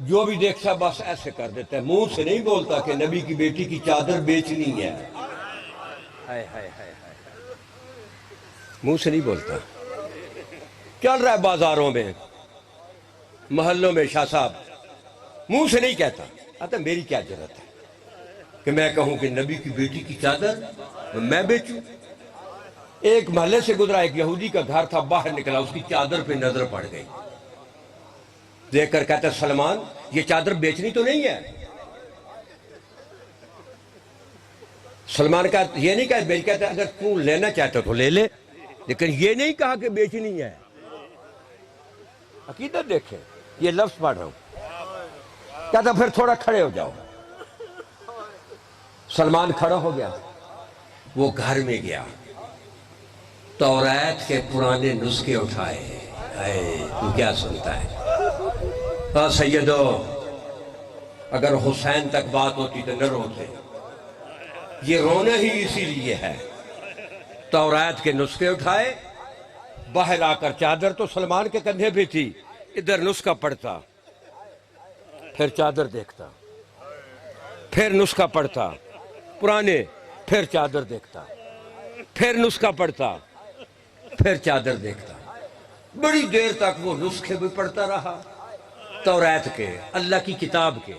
S1: جو بھی دیکھتا بس ایسے کر دیتا ہے، منہ سے نہیں بولتا کہ نبی کی بیٹی کی چادر بیچنی ہے، منہ سے نہیں بولتا، چل رہا ہے بازاروں میں محلوں میں، شاہ صاحب منہ سے نہیں کہتا، آتا میری کیا ضرورت ہے کہ میں کہوں کہ نبی کی بیٹی کی چادر میں بیچوں۔ ایک محلے سے گزرا، ایک یہودی کا گھر تھا، باہر نکلا، اس کی چادر پہ نظر پڑ گئی، دیکھ کر کہتا سلمان یہ چادر بیچنی تو نہیں ہے؟ سلمان کا یہ نہیں کہا بیچ، کہتا اگر تو لینا چاہتا تو لے لے، لیکن یہ نہیں کہا کہ بیچنی ہے۔ عقیدت دیکھیں، یہ لفظ پڑھ رہا ہوں، کہتا پھر تھوڑا کھڑے ہو جاؤ۔ سلمان کھڑا ہو گیا، وہ گھر میں گیا، توریت کے پرانے نسخے اٹھائے، تو کیا سنتا ہے؟ ہاں سیدو، اگر حسین تک بات ہوتی تو نہ روتے، یہ رونا ہی اسی لیے ہے۔ توریت کے نسخے اٹھائے، باہر آ کر چادر تو سلمان کے کندھے پہ تھی، ادھر نسخہ پڑھتا، پھر چادر دیکھتا، پھر نسخہ پڑھتا پرانے، پھر چادر دیکھتا، پھر نسخہ پڑھتا، پھر چادر دیکھتا، بڑی دیر تک وہ نسخے بھی پڑھتا رہا توریت کے، اللہ کی کتاب کے،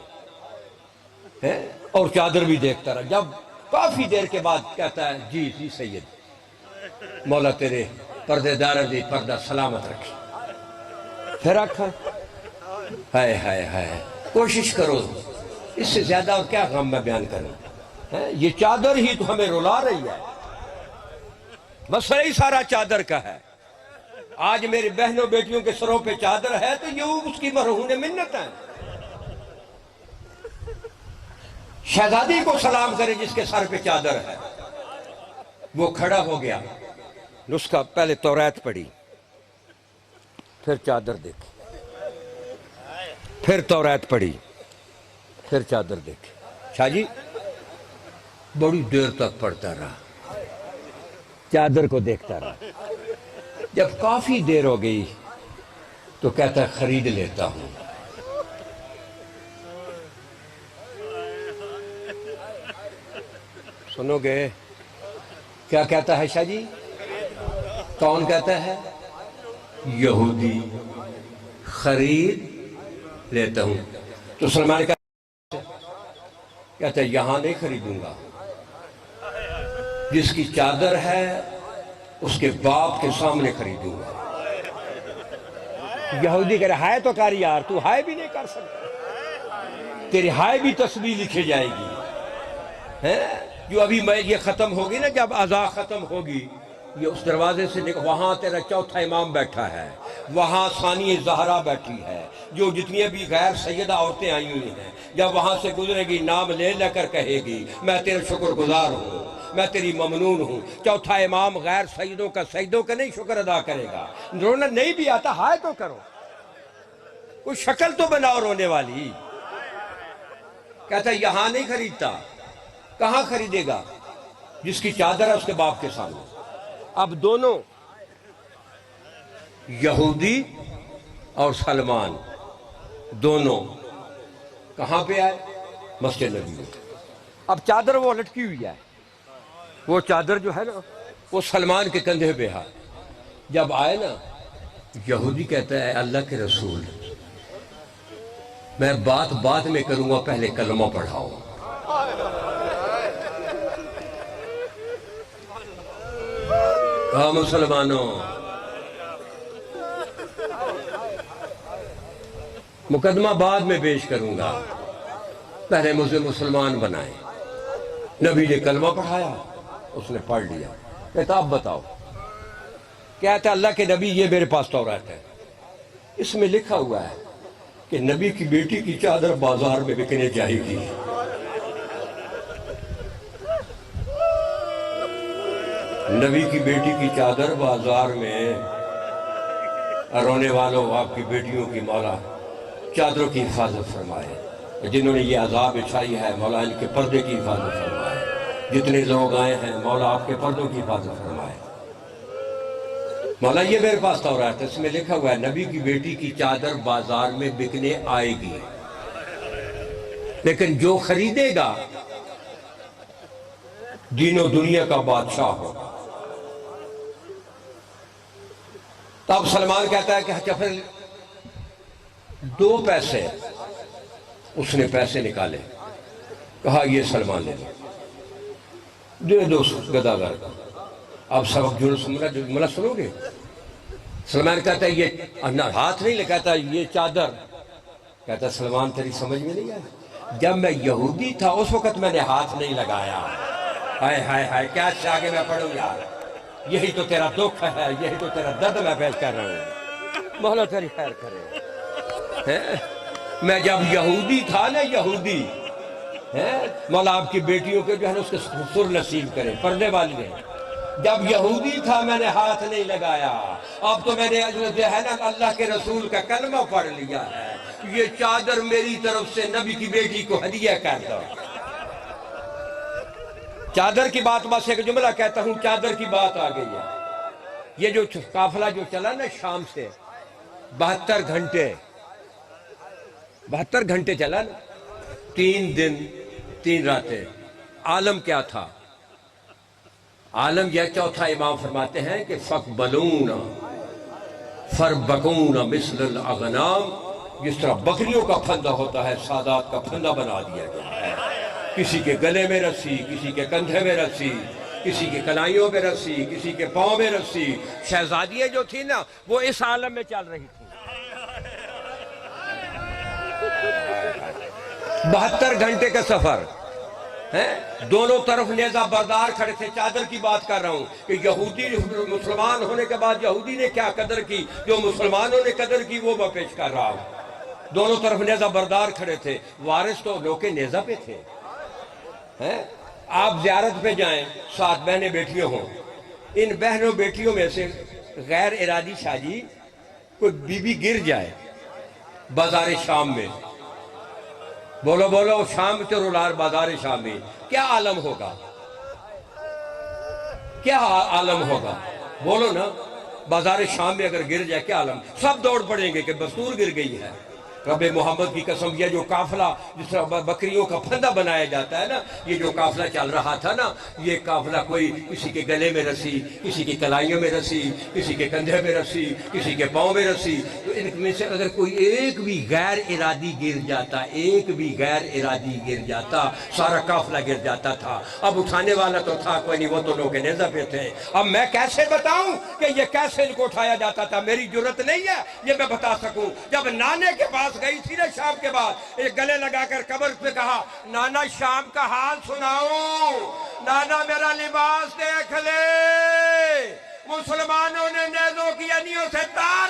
S1: اور چادر بھی دیکھتا رہا۔ جب کافی دیر کے بعد کہتا ہے جی جی سید، مولا تیرے پردے دار دی پردہ سلامت رکھی، پھر آکھا ہائے ہائے ہائے، کوشش کرو، اس سے زیادہ اور کیا غم میں بیان کروں، یہ چادر ہی تو ہمیں رلا رہی ہے، مسئلہ ہی سارا چادر کا ہے۔ آج میری بہنوں بیٹیوں کے سروں پہ چادر ہے تو یہ اس کی مرہون منت ہے۔ شہزادی کو سلام کرے جس کے سر پہ چادر ہے۔ وہ کھڑا ہو گیا، نسخہ پہلے توریت پڑھی، پھر چادر دیکھی، پھر توریت پڑھی، پھر چادر دیکھی۔ شاہ جی بڑی دیر تک پڑھتا رہا، چادر کو دیکھتا رہا، جب کافی دیر ہو گئی تو کہتا ہے خرید لیتا ہوں۔ سنو گے کیا کہتا ہے شاہ جی؟ کون کہتا ہے؟ یہودی، خرید لیتا ہوں۔ تو سلمان کہتا ہے یہاں نہیں خریدوں گا، جس کی چادر ہے اس کے باپ کے سامنے خریدوں گا۔ یہودی کہہ رہا ہے تو کر یار، تو ہائے بھی نہیں کر سکتا، تیری ہائے بھی تسبیح لکھی جائے گی، جو ابھی میں یہ ختم ہوگی نا، جب اذان ختم ہوگی، یہ اس دروازے سے وہاں تیرا چوتھا امام بیٹھا ہے، وہاں ثانی زہرا بیٹھی ہے، جو جتنی بھی غیر سیدہ عورتیں آئی ہوئی ہیں، جب وہاں سے گزرے گی نام لے لے کر کہے گی میں تیرا شکر گزار ہوں، میں تیری ممنون ہوں۔ چوتھا امام غیر سیدوں کا نہیں شکر ادا کرے گا۔ رونا نہیں بھی آتا، ہائے تو کرو، کوئی شکل تو بناؤ رونے والی۔ کہتا ہے یہاں نہیں خریدتا، کہاں خریدے گا؟ جس کی چادر ہے اس کے باپ کے سامنے۔ اب دونوں یہودی اور سلمان دونوں کہاں پہ آئے؟ مسجد نبی میں۔ اب چادر وہ لٹکی ہوئی ہے، وہ چادر جو ہے نا وہ سلمان کے کندھے پہ ہے۔ جب آئے نا یہودی کہتا ہے اللہ کے رسول میں بات بعد میں کروں گا، پہلے کلمہ پڑھاؤ۔ کہا مسلمانوں مقدمہ بعد میں پیش کروں گا، پہلے مجھے مسلمان بنائیں۔ نبی نے کلمہ پڑھایا، اس نے پڑھ لیا۔ کہتا اب بتاؤ، کہتا اللہ کے نبی یہ میرے پاس تورات ہے، اس میں لکھا ہوا ہے کہ نبی کی بیٹی کی چادر بازار میں بکنے جائے گی۔ نبی کی بیٹی کی چادر بازار میں، رونے والوں آپ کی بیٹیوں کی مولا چادروں کی حفاظت فرمائے۔ جنہوں نے یہ عذاب اچھائی ہے مولا ان کے پردے کی حفاظت فرمائے۔ جتنے لوگ آئے ہیں مولا آپ کے پردوں کی حفاظت فرمائے۔ مولا یہ میرے پاس تورات ہے، اس میں لکھا ہوا ہے نبی کی بیٹی کی چادر بازار میں بکنے آئے گی، لیکن جو خریدے گا دین و دنیا کا بادشاہ ہوگا۔ تب سلمان کہتا ہے کہ اچھا پھر 2 پیسے، اس نے پیسے نکالے، کہا یہ سلمان لے لو، دے دو گداگر کا۔ اب سبق ملا سنو گے؟ سلمان کہتا ہے یہ ہاتھ نہیں لگاتا یہ چادر، کہتا ہے سلمان تیری سمجھ میں نہیں آیا، جب میں یہودی تھا اس وقت میں نے ہاتھ نہیں لگایا۔ ہائے ہائے ہائے کیا آگے میں پڑھوں یار، یہی تو تیرا دکھ ہے، یہی تو تیرا درد میں پیش کر رہا ہوں۔ مولا تیری خیر کرے۔ میں جب یہودی تھا نا، یہودی مولا آپ کی بیٹیوں کے جو ہے نا اس کے سر نصیب کرے، پردے والی نے، جب یہودی تھا میں نے ہاتھ نہیں لگایا، اب تو میں نے جو ہے نا اللہ کے رسول کا کلمہ پڑھ لیا ہے، یہ چادر میری طرف سے نبی کی بیٹی کو ہدیہ کر دو۔ چادر کی بات بس ایک جملہ کہتا ہوں، چادر کی بات آ گئی ہے۔ یہ جو قافلہ جو چلا نا شام سے 72 گھنٹے چلا نا، 3 دن 3 راتیں، عالم کیا تھا؟ عالم یہ چوتھا امام فرماتے ہیں کہ فَقْبَلُونَ فَرْبَقُونَ مِثْلَ الْأَغْنَامِ، جس طرح بکریوں کا پھندہ ہوتا ہے سادات کا پھندہ بنا دیا گیا ہے، کسی کے گلے میں رسی، کسی کے کندھے میں رسی، کسی کے کلائیوں میں رسی، کسی کے پاؤں میں رسی۔ شہزادیاں جو تھی نا وہ اس عالم میں چل رہی تھی۔ 72 گھنٹے کا سفر ہے، دونوں طرف نیزہ بردار کھڑے تھے۔ چادر کی بات کر رہا ہوں کہ یہودی مسلمان ہونے کے بعد یہودی نے کیا قدر کی، جو مسلمانوں نے قدر کی وہ میں پیش کر رہا ہوں۔ دونوں طرف نیزہ بردار کھڑے تھے، وارث تو لوگ کے نیزہ پہ تھے۔ آپ زیارت پہ جائیں، 7 بہنیں بیٹیوں ہوں، ان بہنوں بیٹیوں میں سے غیر ارادی شادی کوئی بی بی گر جائے بازار شام میں، بولو بولو شام چرولار بازار شام میں، کیا عالم ہوگا؟ کیا عالم ہوگا؟ بولو نا، بازار شام میں اگر گر جائے کیا عالم؟ سب دوڑ پڑیں گے کہ دستور گر گئی ہے۔ رب محمد کی قسم، یہ جو قافلہ جس طرح بکریوں کا پھندہ بنایا جاتا ہے نا، یہ جو قافلہ چل رہا تھا نا، یہ قافلہ کوئی کسی کے گلے میں رسی، کسی کی کلائیوں میں رسی، کسی کے کندھے میں رسی، کسی کے پاؤں میں رسی، تو ان میں سے اگر کوئی ایک بھی غیر ارادی گر جاتا، ایک بھی غیر ارادی گر جاتا، سارا قافلہ گر جاتا تھا۔ اب اٹھانے والا تو تھا کوئی نہیں، وہ تو لوگ نیزہ پہ تھے۔ اب میں کیسے بتاؤں کہ یہ کیسے ان کو اٹھایا جاتا تھا؟ میری جرت نہیں ہے یہ میں بتا سکوں۔ جب نانے کے پاس گئی تھی نا شام کے بعد، ایک گلے لگا کر قبر پہ کہا نانا شام کا حال سناؤں، نانا میرا لباس دیکھ لے، مسلمانوں نے نیزوں کی انیوں سے تار